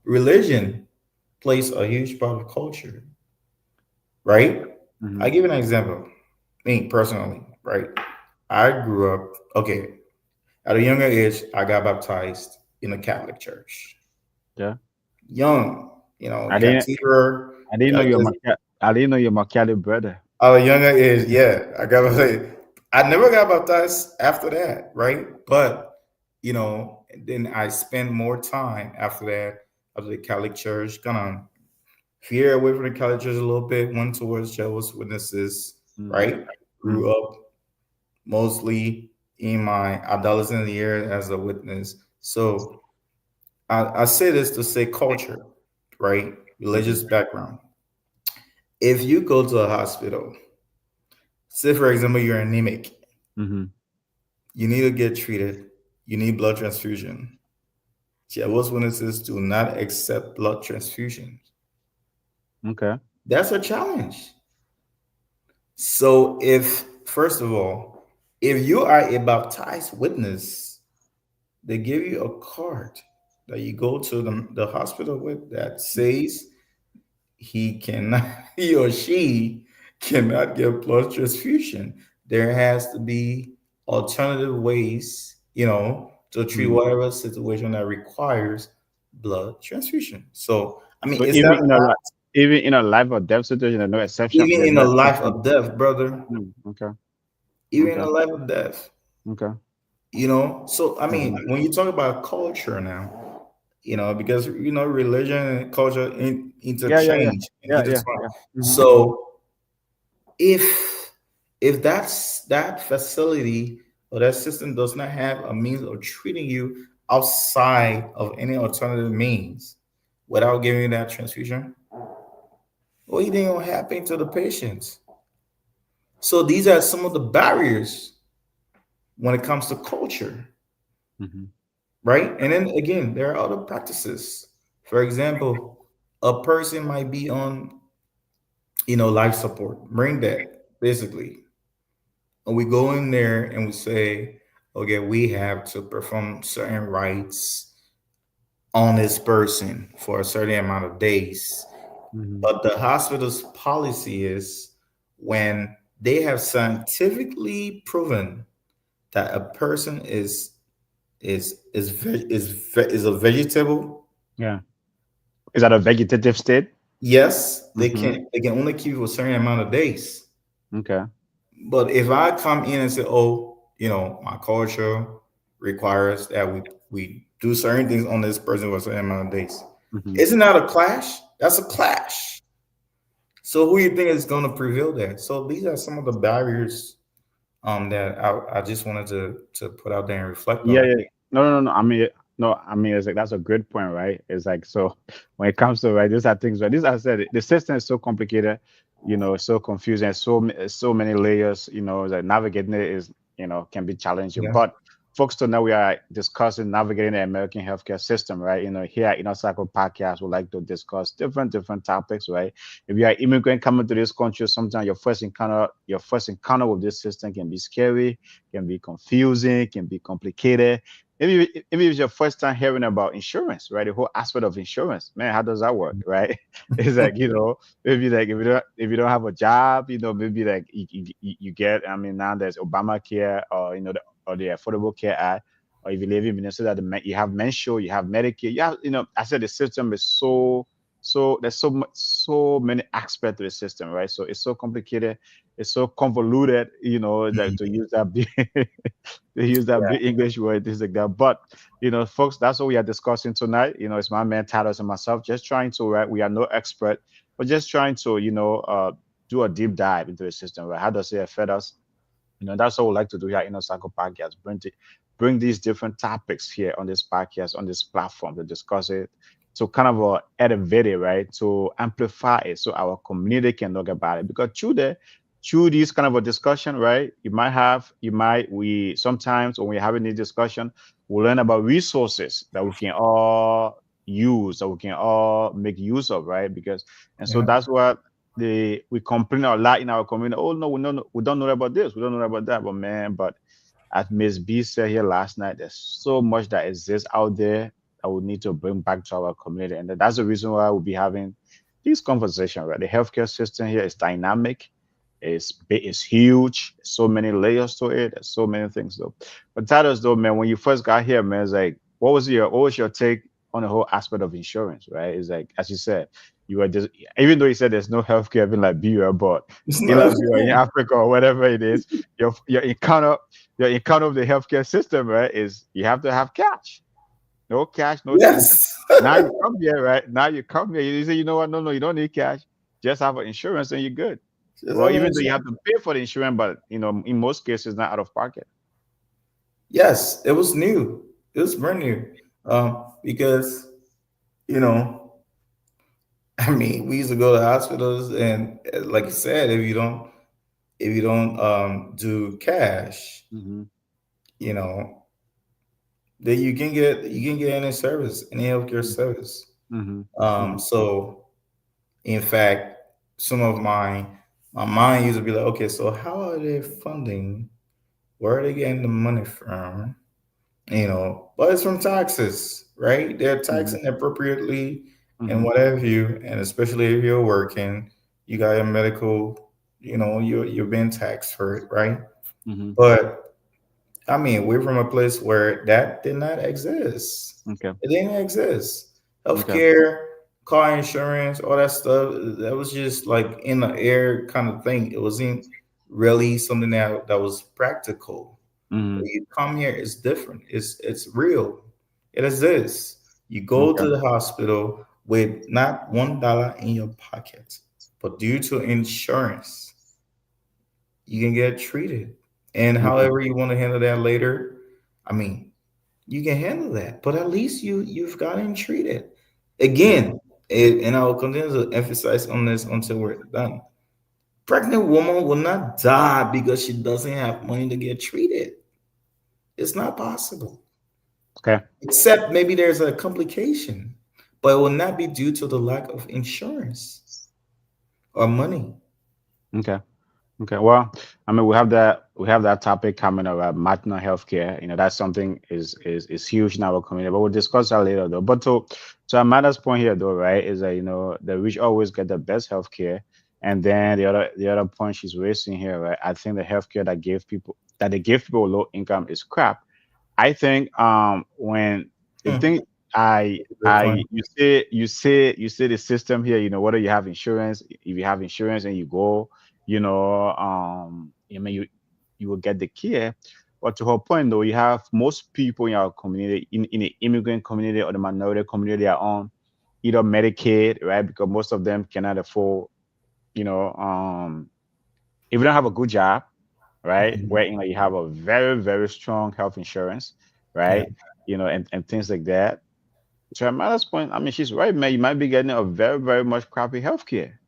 religion plays a huge part of culture, right? Hmm. I give you an example. Me personally, right? I grew up okay at a younger age. I got baptized in a Catholic church. Yeah. Young, I didn't cathedral, I didn't know catechism. I didn't know you're Macaulay brother. At a younger age, yeah, I gotta say, I never got baptized after that, right? But then I spent more time after that of the Catholic Church, kind of veer away from the Catholic Church a little bit, went towards Jehovah's Witnesses, Hmm. right? Grew Hmm. up mostly in my adolescent years as a witness. So I say this to say culture, right? Hmm. Religious background. If you go to a hospital, say for example you're anemic, Hmm. you need to get treated, you need blood transfusion. Jehovah's Witnesses do not accept blood transfusion. Okay. That's a challenge. So if first of all, if you are a baptized witness, they give you a card that you go to the hospital with that says he cannot, he or she cannot get blood transfusion. There has to be alternative ways, to treat Hmm. whatever situation that requires blood transfusion. So, I mean, So is even that in a not even in a life or death situation, there's no exception. even There's in no a life exception. of death, brother? Okay. Even in Okay. a life of death, Okay. So, I mean, Hmm. when you talk about culture now, because religion and culture Yeah. Yeah. Yeah. interchange and Yeah. Yeah. intertwine. Yeah. Hmm. So if that facility or that system does not have a means of treating you outside of any alternative means without giving you that transfusion, what do you think will happen to the patients? So these are some of the barriers when it comes to culture, Mm-hmm. right? And then again, there are other practices. For example, a person might be on, life support, brain dead, basically. And we go in there and we say, okay, we have to perform certain rites on this person for a certain amount of days. Mm-hmm. But the hospital's policy is when they have scientifically proven that a person is a vegetable. Yeah. Is that a vegetative state? Yes, they Mm-hmm. can only keep you for a certain amount of days. Okay. But if I come in and say, oh, my culture requires that we do certain things on this person for a certain amount of days, Mm-hmm. isn't that a clash? That's a clash. So who you think is going to prevail there? So these are some of the barriers that I just wanted to put out there and reflect Yeah, on. yeah. No, no, no, no. I mean, no, I mean, it's like that's a great point, right? It's like so when it comes to right, these are things. Right, these I said the system is so complicated, it's so confusing, so many layers. That navigating it is can be challenging. Yeah. But folks, to now we are discussing navigating the American healthcare system, right? Here at Inner Cycle Podcast, we like to discuss different topics, right? If you are immigrant coming to this country, sometimes your first encounter with this system can be scary, can be confusing, can be complicated. Maybe it's your first time hearing about insurance, right? The whole aspect of insurance, man, how does that work, right? It's like maybe like if you don't have a job, maybe like you get. I mean, now there's Obamacare or or the Affordable Care Act, or if you live in Minnesota, you have Mensual, you have Medicare. I said the system is so there's so many aspects to the system, right? So it's so complicated, it's so convoluted, that to use that big, to use that big English word, things like that. But folks, that's what we are discussing tonight. It's my man Tados and myself, just trying to, right? We are no expert, but just trying to, do a deep dive into the system, right? How does it affect us? That's what we like to do here in our Cycle Podcast. Bring these different topics here on this podcast, on this platform to discuss it, to kind of elevate it, right? To amplify it so our community can talk about it. Because through this kind of a discussion, right? We sometimes when we're having this discussion, we learn about resources that we can all use, that we can all make use of, right? So Yeah. that's what we complain a lot in our community. Oh no, we don't know about this, we don't know about that. But man, as Miss B said here last night, there's so much that exists out there that we need to bring back to our community. And that's the reason why we'll be having these conversations, right? The healthcare system here is dynamic, it's big, it's huge, so many layers to it, there's so many things though. But that is though, man, when you first got here, man, it's like what was your take on the whole aspect of insurance, right? It's like, as you said, you were just, even though you said there's no healthcare in Liberia, but It's in not. Liberia, in Africa, or whatever it is, your encounter of the healthcare system, right, is you have to have cash. No cash, no treatment. Yes. Now you come here, right? Now you come here, you say, you know what? No, you don't need cash. Just have an insurance and you're good. Just Well, have an even though you have insurance. to pay for the insurance, but in most cases, not out of pocket. Yes, it was new. It was brand new. Because you know, I mean, we used to go to hospitals, and like you said, if you don't do cash, Mm-hmm. you know, then you can get any service, any healthcare service. Mm-hmm. Mm-hmm. So in fact, some of my mind used to be like, okay, so how are they funding? Where are they getting the money from? But it's from taxes, right? They're Mm-hmm. taxing appropriately and Mm-hmm. what have you, and especially if you're working, you got your medical, you're being taxed for it, right? Mm-hmm. But I mean, we're from a place where that did not exist. Okay. It didn't exist. Okay. Healthcare, car insurance, all that stuff, that was just like in the air kind of thing. It wasn't really something that was practical. Mm-hmm. When you come here, it's different. It's real. It exists. You go Okay. to the hospital with not $1 in your pocket, but due to insurance, you can get treated. And Mhm. however you want to handle that later, I mean, you can handle that. But at least you've gotten treated. Yeah. Again, and I will continue to emphasize on this until we're done. Pregnant woman will not die because she doesn't have money to get treated. It's not possible. Okay. Except maybe there's a complication, but it will not be due to the lack of insurance or money. Okay. Okay. Well, I mean, we have that topic coming up about maternal health care. You know, that's something is huge in our community, but we'll discuss that later though. But to Amanda's point here though, right, is that the rich always get the best health care. And then the other point she's raising here, right? I think the healthcare that they give people with low income is crap. I think when the Hmm. thing I Good point. you say the system here, whether you have insurance, if you have insurance and you go, I mean you will get the care. But to her point though, you have most people in our community, in the immigrant community or the minority community are on either Medicaid, right? Because most of them cannot afford, you know, if you don't have a good job, right, Mhm. where you have a very very strong health insurance, Yeah. right, and things like that. To Amada's point, I mean, she's right, man. You might be getting a very very much crappy health care.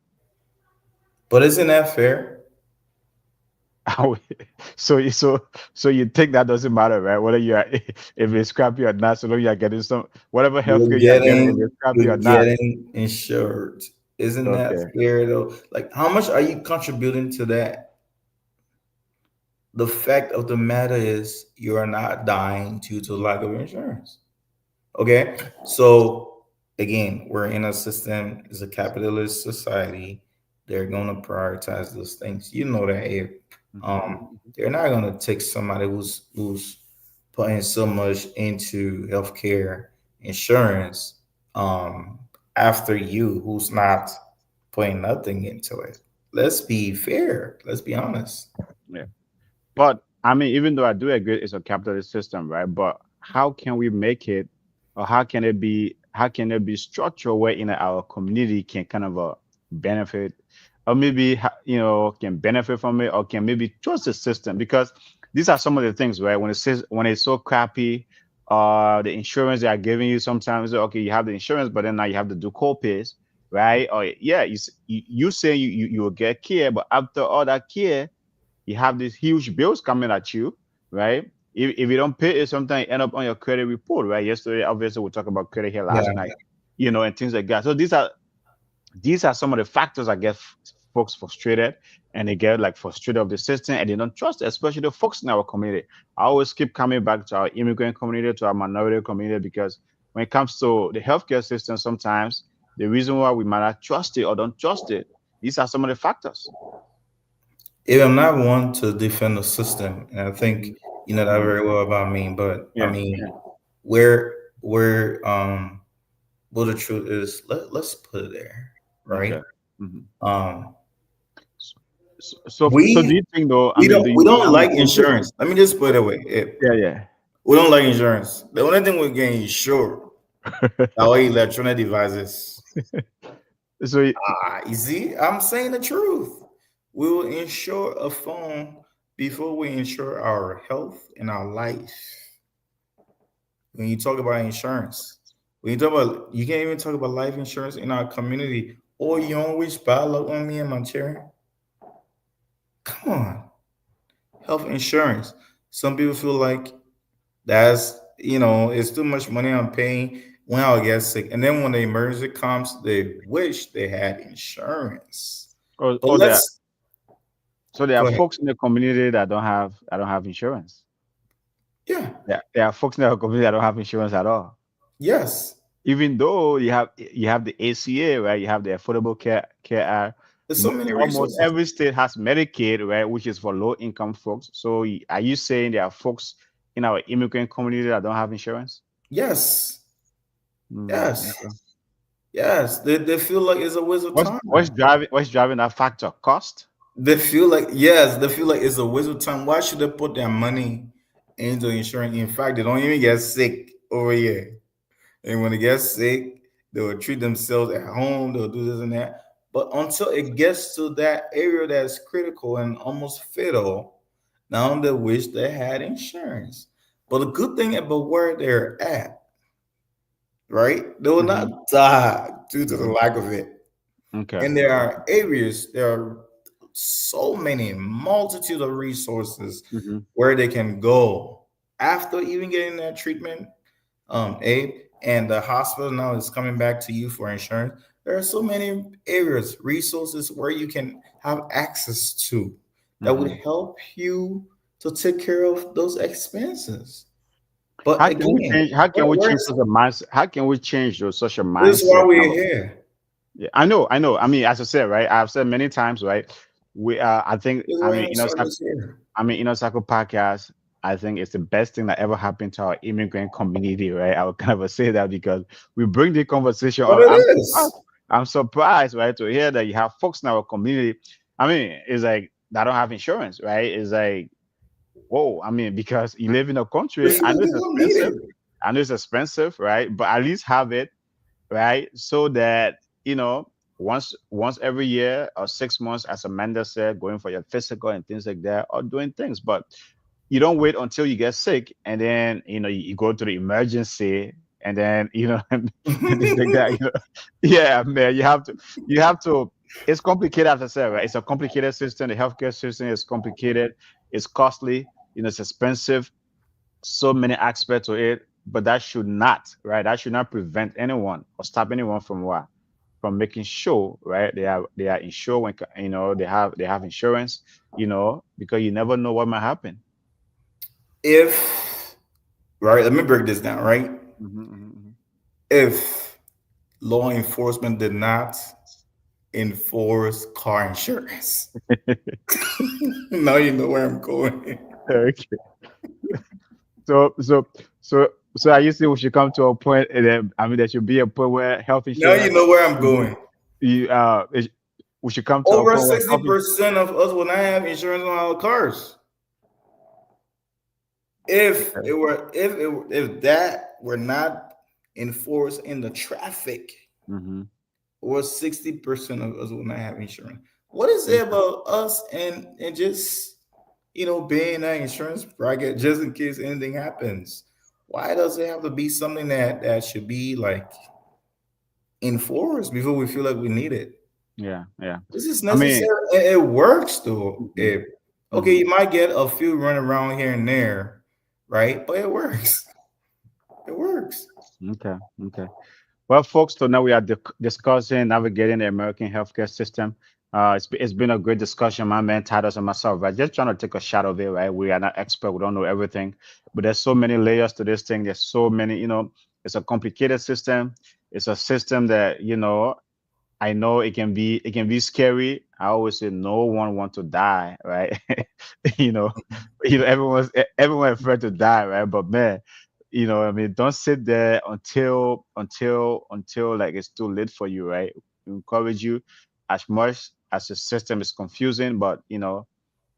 But isn't that fair? So you think that doesn't matter, right? Whether you are if it's crappy or not, so long you are getting some whatever health care you are getting, if it's crappy or You're not. getting insured. Isn't that Okay. fair though? Like how much are you contributing to that? The fact of the matter is you are not dying due to lack of insurance. Okay. So again, we're in a system, it's a capitalist society. They're gonna prioritize those things. You know that if Mhm, they're not gonna take somebody who's putting so much into healthcare insurance um after you who's not putting nothing into it. Let's be fair. Let's be honest. yeah. But I mean, even though I do agree it's a capitalist system, right? But how can we make it, or how can it be structured where our community can kind of benefit, or maybe can benefit from it, or can maybe trust the system? Because these are some of the things, right? When it's so crappy, the insurance they are giving you sometimes, okay, you have the insurance, but then now you have to do co-pays, right? Or yeah, you say you will get care, but after all that care you have these huge bills coming at you, right? If you don't pay it, sometimes you end up on your credit report, right? Yesterday, obviously, we talked about credit here last Yeah. night, and things like that. So these are some of the factors I get folks frustrated, and they get like frustrated of the system, and they don't trust it, especially the folks in our community. I always keep coming back to our immigrant community, to our minority community, because when it comes to the healthcare system, sometimes the reason why we might not trust it or don't trust it, these are some of the factors. If I'm not one to defend the system, and I think Mhm. you know that Mhm. very well about me, but I Yeah. mean, Yeah. where well the truth is, let's put it there, right? Okay. Mhm. Um, So do we you think though? I we mean, don't do we you? don't I mean, like insurance. Let me just put it away. yeah, yeah. We don't like insurance. The only thing we're getting insured our electronic devices. So You see, I'm saying the truth. We will insure a phone before we insure our health and our life. When you talk about insurance, when you talk about, you can't even talk about life insurance in our community. Or you always bad luck on me and my chair. Come on, health insurance. Some people feel like that's it's too much money I'm paying when I'll get sick, and then when the emergency comes, they wish they had insurance. But or there, let's so there are go ahead. folks in the community that don't have insurance. Yeah. There are folks in the community that don't have insurance at all. Yes. Even though you have the ACA, right? You have the Affordable Care Act. There's so many Almost resources. every state has Medicaid, right, which is for low income folks. So are you saying there are folks in our immigrant community that don't have insurance? Yes. Yes. Okay. Yes. They feel like it's a waste of What's time. what's driving what's driving that factor? Cost? They feel like, yes, they feel like it's a waste of time. Why should they put their money into insurance? In fact, they don't even get sick over here. And when they get sick, they will treat themselves at home. They'll do this and that. But until it gets to that area that's critical and almost fatal, now they wish they had insurance. But the good thing about where they're at, right? They will Hmm. not die due to the Hmm. lack of it. Okay. And there are areas, there are so many multitude of resources Hmm. where they can go after even getting that treatment, Abe, and the hospital now is coming back to you for insurance. There are so many areas, resources where you can have access to that would Hmm. help you to take care of those expenses. But How can we again, change? How can we change where's such a mindset? How can we change those social this is why mindset we're now? here. Yeah, I know, I know. I mean, as I said, right? I've said many times, right? I think, This is I why mean, Inner Circle is here. Inner Circle podcast. I think it's the best thing that ever happened to our immigrant community, right? I would kind of say that because we bring the conversation But on. it is. I'm surprised, right, to hear that you have folks in our community. I mean, it's like that don't have insurance, right? It's like, whoa. I mean, because you live in a We country, feel I know like it's we don't need expensive. it. I know it's expensive, right? But at least have it, right? So that once every year or 6 months, as Amanda said, going for your physical and things like that, or doing things. But you don't wait until you get sick and then you go to the emergency and then and things like that. Yeah, man, you have to. It's complicated, as I said, right? It's a complicated system. The healthcare system is complicated. It's costly. It's expensive, so many aspects to it, but that should not, right? That should not prevent anyone or stop anyone from what? From making sure, right? They are insured when they have insurance, because you never know what might happen. If right, let me break this down, right? Hmm. If law enforcement did not enforce car insurance, now you know where I'm going. Okay. So so so so are you saying we should come to a point, and then, I mean, there should be a point where health Now you insurance know where I'm should be, going. we should come to a Over point where sixty percent of us will not have insurance on our cars. If Okay. it were, if that were not enforced in the traffic, Hmm. over 60% of us will not have insurance. What is it Okay. about us and just being that insurance bracket just in case anything happens? Why does it have to be something that should be like enforced before we feel like we need it? Yeah, yeah. This is I mean, necessary. It works though. mhm, Okay, mhm. you might get a few run around here and there, right? But it works. It works. Okay, okay. Well, folks, so now we are discussing navigating the American healthcare system. It's been a great discussion, my man Titus and myself. Right, just trying to take a shot of it. Right, we are not expert, we don't know everything, but there's so many layers to this thing. There's so many. It's a complicated system. It's a system that I know it can be scary. I always say no one wants to die, right? you know, everyone afraid to die, right? But man, I mean, don't sit there until like it's too late for you, right? We encourage you as much as the system is confusing, but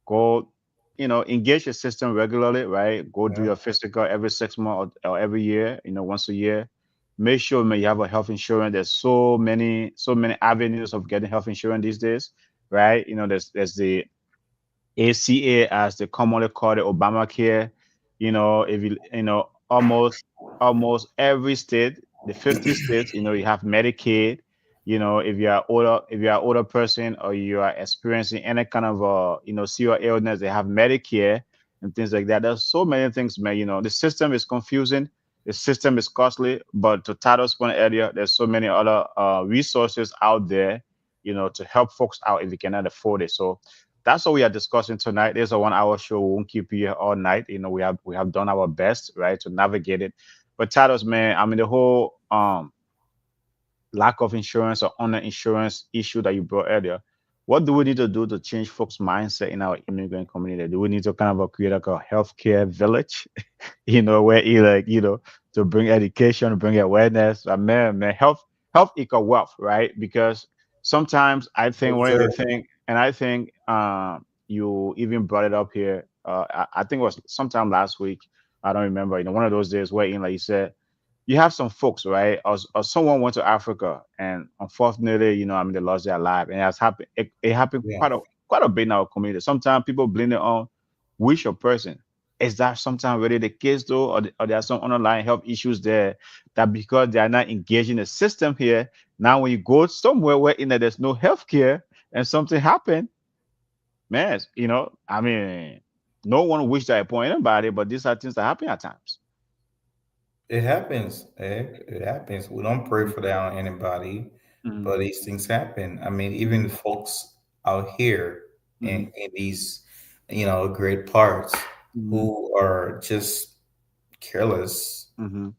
go, engage your system regularly, right? Go do Yeah. your physical every 6 months or every year, once a year. Make sure, man, you have a health insurance. There's so many avenues of getting health insurance these days, right? There's the ACA, as they commonly call it, Obamacare. If almost every state, the 50 states, you have Medicaid. If you're an older person, or you are experiencing any kind of serious illness, they have Medicare and things like that. There's so many things, man. The system is confusing, the system is costly, but to Tato's point earlier, there's so many other resources out there, to help folks out if you cannot afford it. So that's what we are discussing tonight. There's a 1 hour show. We won't keep you here all night. We have done our best, right, to navigate it. But Tados, man, I mean, the whole lack of insurance or under insurance issue that you brought earlier. What do we need to do to change folks' mindset in our immigrant community? Do we need to kind of create like a healthcare village, where you to bring education, bring awareness? Man, health equal wealth, right? Because sometimes I think Yes, one of the sir. thing, and I think you even brought it up here. I think it was sometime last week. I don't remember. One of those days where like you said, you have some folks, right? Or someone went to Africa and unfortunately, they lost their life. And it has happened. It happened Yeah. quite a bit in our community. Sometimes people blame it on which your person. Is that sometimes really the case though, or there are some underlying health issues there that because they are not engaged in the system here, now when you go somewhere where there's no health care and something happened, man, no one wish that upon anybody, but these are things that happen at times. It happens. It happens. We don't pray for that on anybody, Mm-hmm. but these things happen. I mean, even folks out here Mm-hmm. in these, great parts Mm-hmm. who are just careless, Mm-hmm.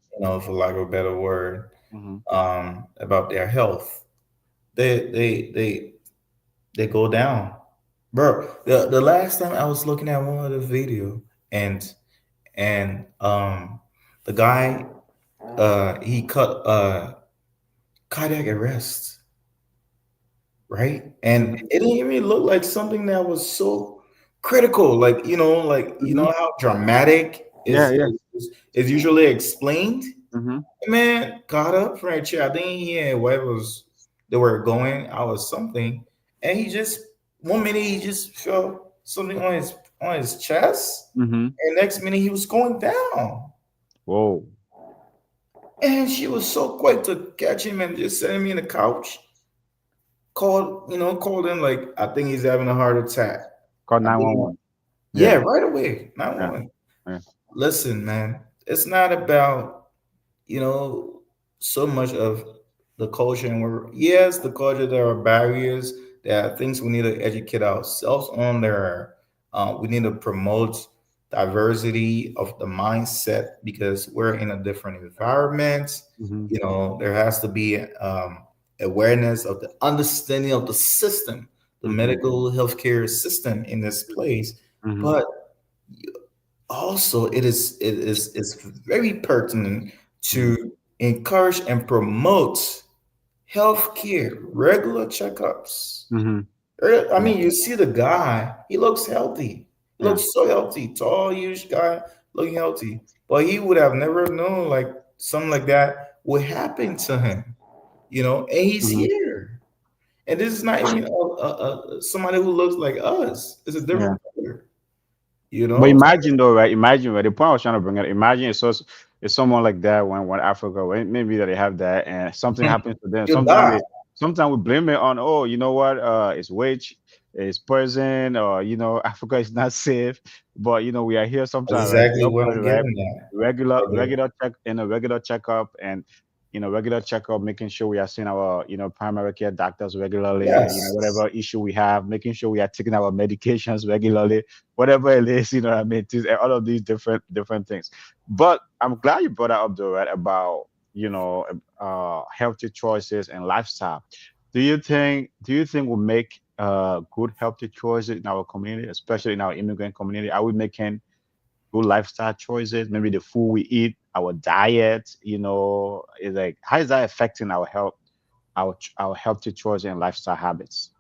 for lack of a better word, Mm-hmm. about their health. They go down, bro. The last time I was looking at one of the video, and the guy he cut cardiac arrest, right? And Mhm. it didn't even look like something that was so critical, like Mhm. how dramatic Yeah, yeah. is usually explained. Mhm. Man got up from that chair. I think where it was they were going. I was something, and he just 1 minute he just felt something on his chest, Mhm. and next minute he was going down. Whoa. And she was so quick to catch him and just set him in the couch. Called him like I think he's having a heart attack. Call I think 911. yeah, Yeah. right away. Not Yeah. one. Yeah. Listen, man, it's not about you know so much of the culture and we're yes, the culture there are barriers, there are things we need to educate ourselves on. We need to promote diversity of the mindset because we're in a different environment. Mhm. There has to be awareness of the understanding of the system, the Mhm. medical healthcare system in this place. Mhm. But also it is very pertinent Mhm. to encourage and promote healthcare, regular checkups. Mhm. I Yeah. mean, you see the guy, he looks healthy. He Yeah. looks so healthy, tall, huge guy, looking healthy. But he would have never known like something like that would happen to him, and he's Mhm. here. And this is not even somebody who looks like us. It's a Yeah. different color, But you know? imagine though, right? Imagine, right? The point I was trying to bring up. Imagine it's someone like that when Africa, when maybe that they have that, and something happens to them. You die. Sometimes we blame it on, oh, you know what? It's wage, it's poison, or Africa is not safe. But we are here sometimes, right? Exactly The what I'm opposite, right? getting at, brother. Regular checkup, and regular checkup, making sure we are seeing our primary care doctors regularly. Yes. Whatever issue we have, making sure we are taking our medications regularly, whatever it is, what I mean, all of these different things. But I'm glad you brought that up though, right? About healthy choices and lifestyle. Do you think we make good healthy choices in our community, especially in our immigrant community? Are we making good lifestyle choices? Maybe the food we eat, our diet, is like how is that affecting our health, our healthy choice and lifestyle habits?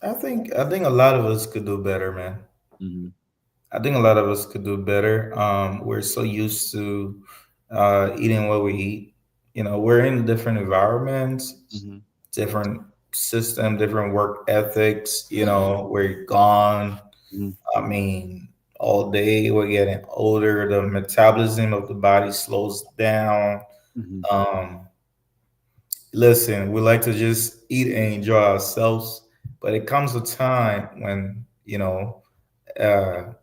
I think a lot of us could do better, man. Mm-hmm. I think a lot of us could do better. We're so used to eating what we eat. We're in different environments, Mm-hmm. different system, different work ethics. We're gone. I mean, all day we're getting older. The metabolism of the body slows down. Mm-hmm. Um, Listen, we like to just eat and enjoy ourselves, but it comes a time when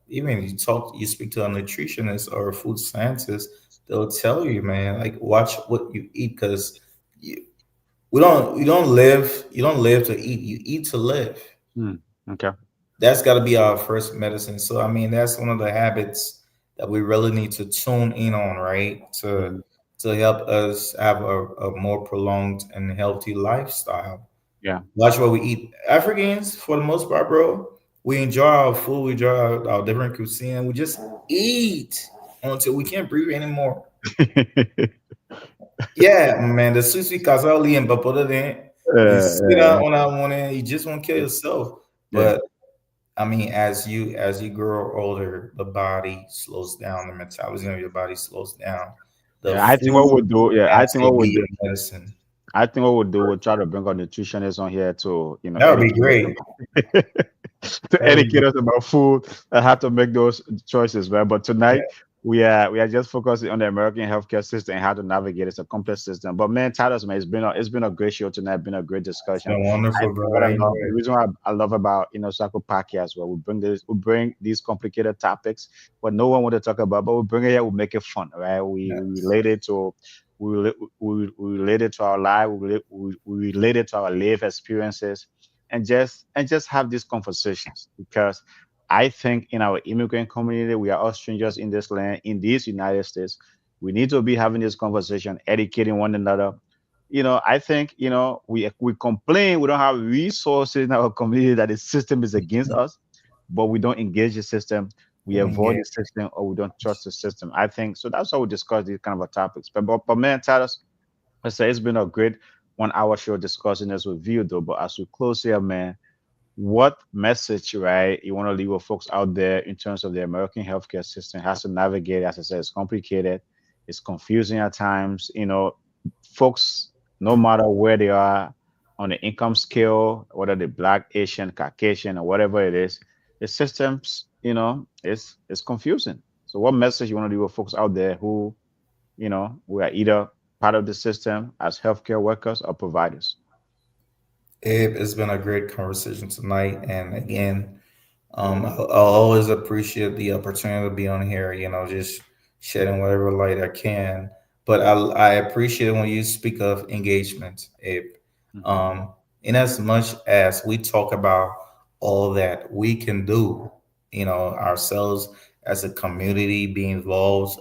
even you speak to a nutritionist or a food scientist, they'll tell you, man, like watch what you eat because you don't live to eat, you eat to live. Mm. Okay. That's got to be our first medicine. So I mean, that's one of the habits that we really need to tune in on, right? To Mm-hmm. to help us have a more prolonged and healthy lifestyle. Yeah. Watch what we eat. Africans, for the most part, bro, we enjoy our food, we enjoy our different cuisine. We just eat until we can't breathe anymore. Yeah, man, the sushi kazali and bapoda then you sit uh, down on that one and you just want to kill yourself. yeah. But I mean, as you grow older, the body slows down, the metabolism of your body slows down, The Yeah, I think what food we'll do. Yeah, I think actually what we'll be do. the medicine. I think what we'll do. We'll try to bring our nutritionists on here to That would be educate us great. about to That would be educate us about food and how to make those choices, right? But yeah, tonight we are just focusing on the American healthcare system and how to navigate. It's a complex system. But man, Titus, man, it's been a great show tonight. Been a great it's discussion. been I wonderful, think brother. what I I love, enjoy the it. reason why I love about Soccer Podcast, where we bring these complicated topics, what no one want to talk about, but we bring it here, we make it fun, right? We Yes. relate it to we relate it to our life, we relate it to our life experiences, and just have these conversations because I think in our immigrant community, we are all strangers in this land, in these United States. We need to be having this conversation, educating one another. I think, we complain we don't have resources in our community that the system is against us, but we don't engage the system. We Don't avoid the engage. system or we don't trust the system. I think so. That's how we discuss these kind of topics. But man, Tadas, I say it's been a great 1 hour show discussing this with you, though. But as we close here, man, what message, right, you want to leave with folks out there in terms of the American healthcare system has to navigate? As I said, it's complicated, it's confusing at times. Folks, no matter where they are on the income scale, whether they're black, Asian, Caucasian, or whatever it is, the systems, it's confusing. So, what message you want to leave with folks out there who, we are either part of the system as healthcare workers or providers? Abe, it's been a great conversation tonight. And again, I'll always appreciate the opportunity to be on here, just shedding whatever light I can. But I appreciate when you speak of engagement, Abe. Mhm. Um, in as much as we talk about all that we can do, ourselves as a community, be involved,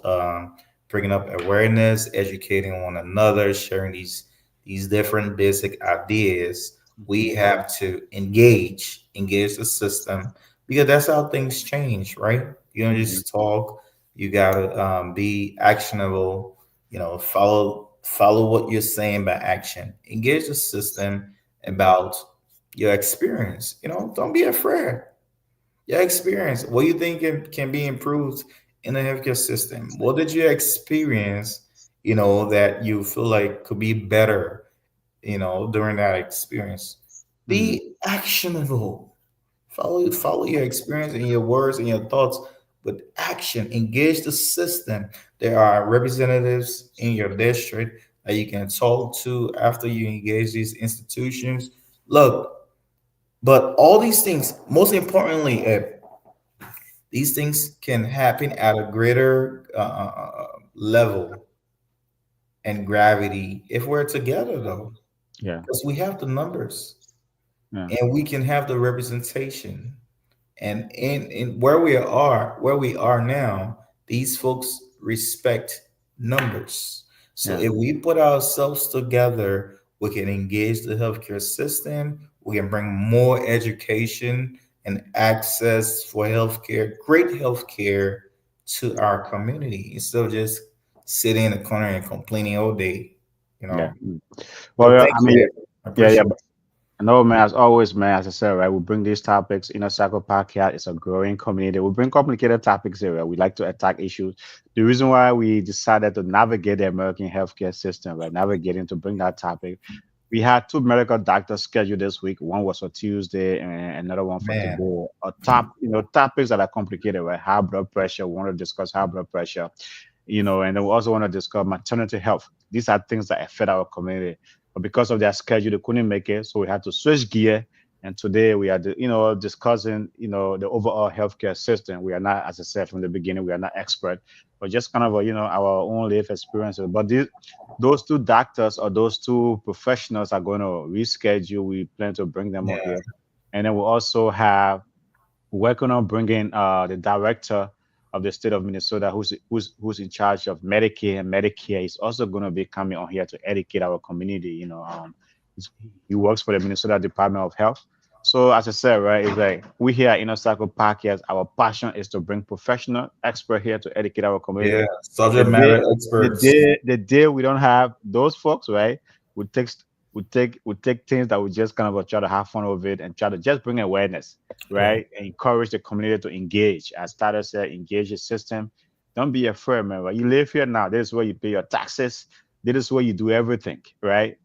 bringing up awareness, educating one another, sharing these different basic ideas. We Mhm. have to engage the system because that's how things change, right? You don't Mhm. just talk. You gotta be actionable. Follow what you're saying by action. Engage the system about your experience. Don't be afraid. Your experience. What you think can be improved in the healthcare system? What did you experience? That you feel like could be better. During that experience, Mhm. be actionable. Follow your experience and your words and your thoughts with action. Engage the system. There are representatives in your district that you can talk to after you engage these institutions. Look, but all these things, most importantly, these things can happen at a greater level and gravity if we're together, though, Yeah. because we have the numbers Yeah. and we can have the representation. And in where we are now, these folks respect numbers. So Yeah. if we put ourselves together, we can engage the healthcare system. We can bring more education and access for healthcare, great healthcare to our community instead of just sitting in the corner and complaining all day. You Yeah. know. Mm. Well, So yeah, thank I you. mean, Ed. I yeah, yeah. appreciate it. No, man, as always, man, as I said, right, we bring these topics in a Cycle Podcast. It's a growing community. We bring complicated topics here. Right? We like to attack issues. The reason why we decided to navigate the American healthcare system, right, navigating to bring that topic, we had two medical doctors scheduled this week. One was for Tuesday and another one for Man, today. Topics that are complicated, right? High blood pressure. We want to discuss high blood pressure, and then we also want to discuss maternity health. These are things that affect our community. But because of their schedule, they couldn't make it. So we had to switch gear. And today we are, discussing, the overall healthcare system. We are not, as I said from the beginning, we are not expert, but just kind of, our own life experiences. But those two doctors or those two professionals are going to reschedule. We plan to bring them on yeah, here. And then we also have working on bringing the director of the state of Minnesota, who's in charge of Medicare and Medicare, is also going to be coming on here to educate our community. He works for the Minnesota Department of Health. So as I said, right, it's like we here at Inner Circle Podcast, our passion is to bring professional expert here to educate our yeah. community. The Subject day, matter the experts. day, the day we don't have those folks, right? We take we take things that we just kind of try to have fun with it and try to just bring awareness, Yeah. right? And encourage the community to engage. As Tata said, engage the system. Don't be afraid, man. Right? You live here now. This is where you pay your taxes. This is where you do everything, right?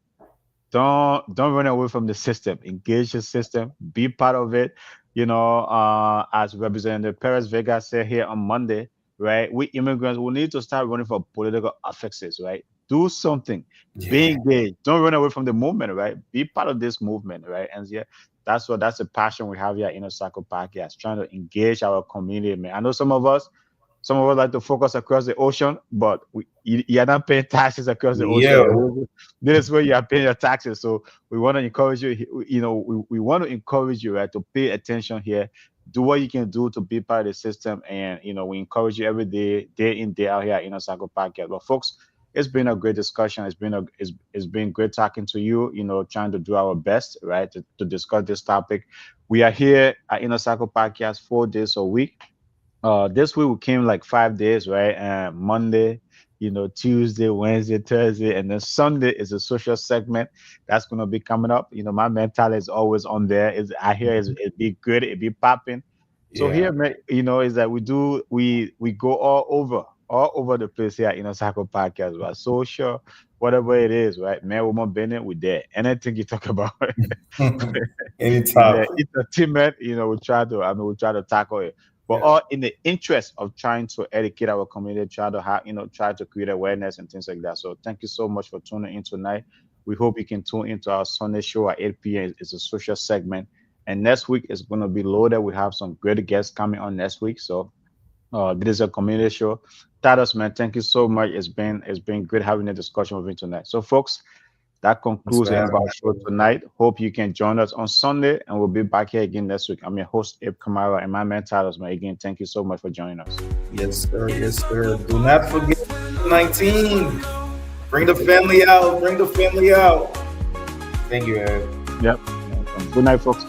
Don't run away from the system. Engage the system. Be part of it. As Representative Perez Vega said here on Monday, right? We immigrants we need to start running for political offices, right? Do something. Be engaged. Don't run away from the movement, right? Be part of this movement, right? And yeah, that's the passion we have here at Inner Circle Podcast, trying to engage our community, man. I know some of us like to focus across the ocean, but you're not paying taxes across the ocean. This is where you are paying your taxes. So we want to encourage you, we want to encourage you, right, to pay attention here. Do what you can do to be part of the system. And, we encourage you every day in, day out here at Inner Circle Podcast. But folks, it's been a great discussion. It's been great talking to you, trying to do our best, right, to discuss this topic. We are here at Inner Circle Podcast 4 days a week. This week we came like 5 days, right? And Monday, Tuesday, Wednesday, Thursday, and then Sunday is a social segment that's gonna be coming up. My mental is always on there. I hear it be good, it be popping. So here, man, is that we go all over the place here, Circle Podcast, right? Social, whatever it is, right? Man, woman, Bennett, we there. Anything you talk about, anytime, entertainment, we try to tackle it. But all in the interest of trying to educate our community, try to create awareness and things like that. So thank you so much for tuning in tonight. We hope you can tune into our Sunday show at 8 p.m. It's a social segment. And next week is going to be loaded. We have some great guests coming on next week. So this is a community show. Tados, man, thank you so much. It's been great having a discussion with you tonight. So folks, that concludes our show tonight. Hope you can join us on Sunday, and we'll be back here again next week. I'm your host, Abe Kamara, and my man, Tados, man. Again, thank you so much for joining us. Yes, sir. Yes, sir. Do not forget 19. Bring the family out. Bring the family out. Thank you, Abe. Yep. Good night, folks.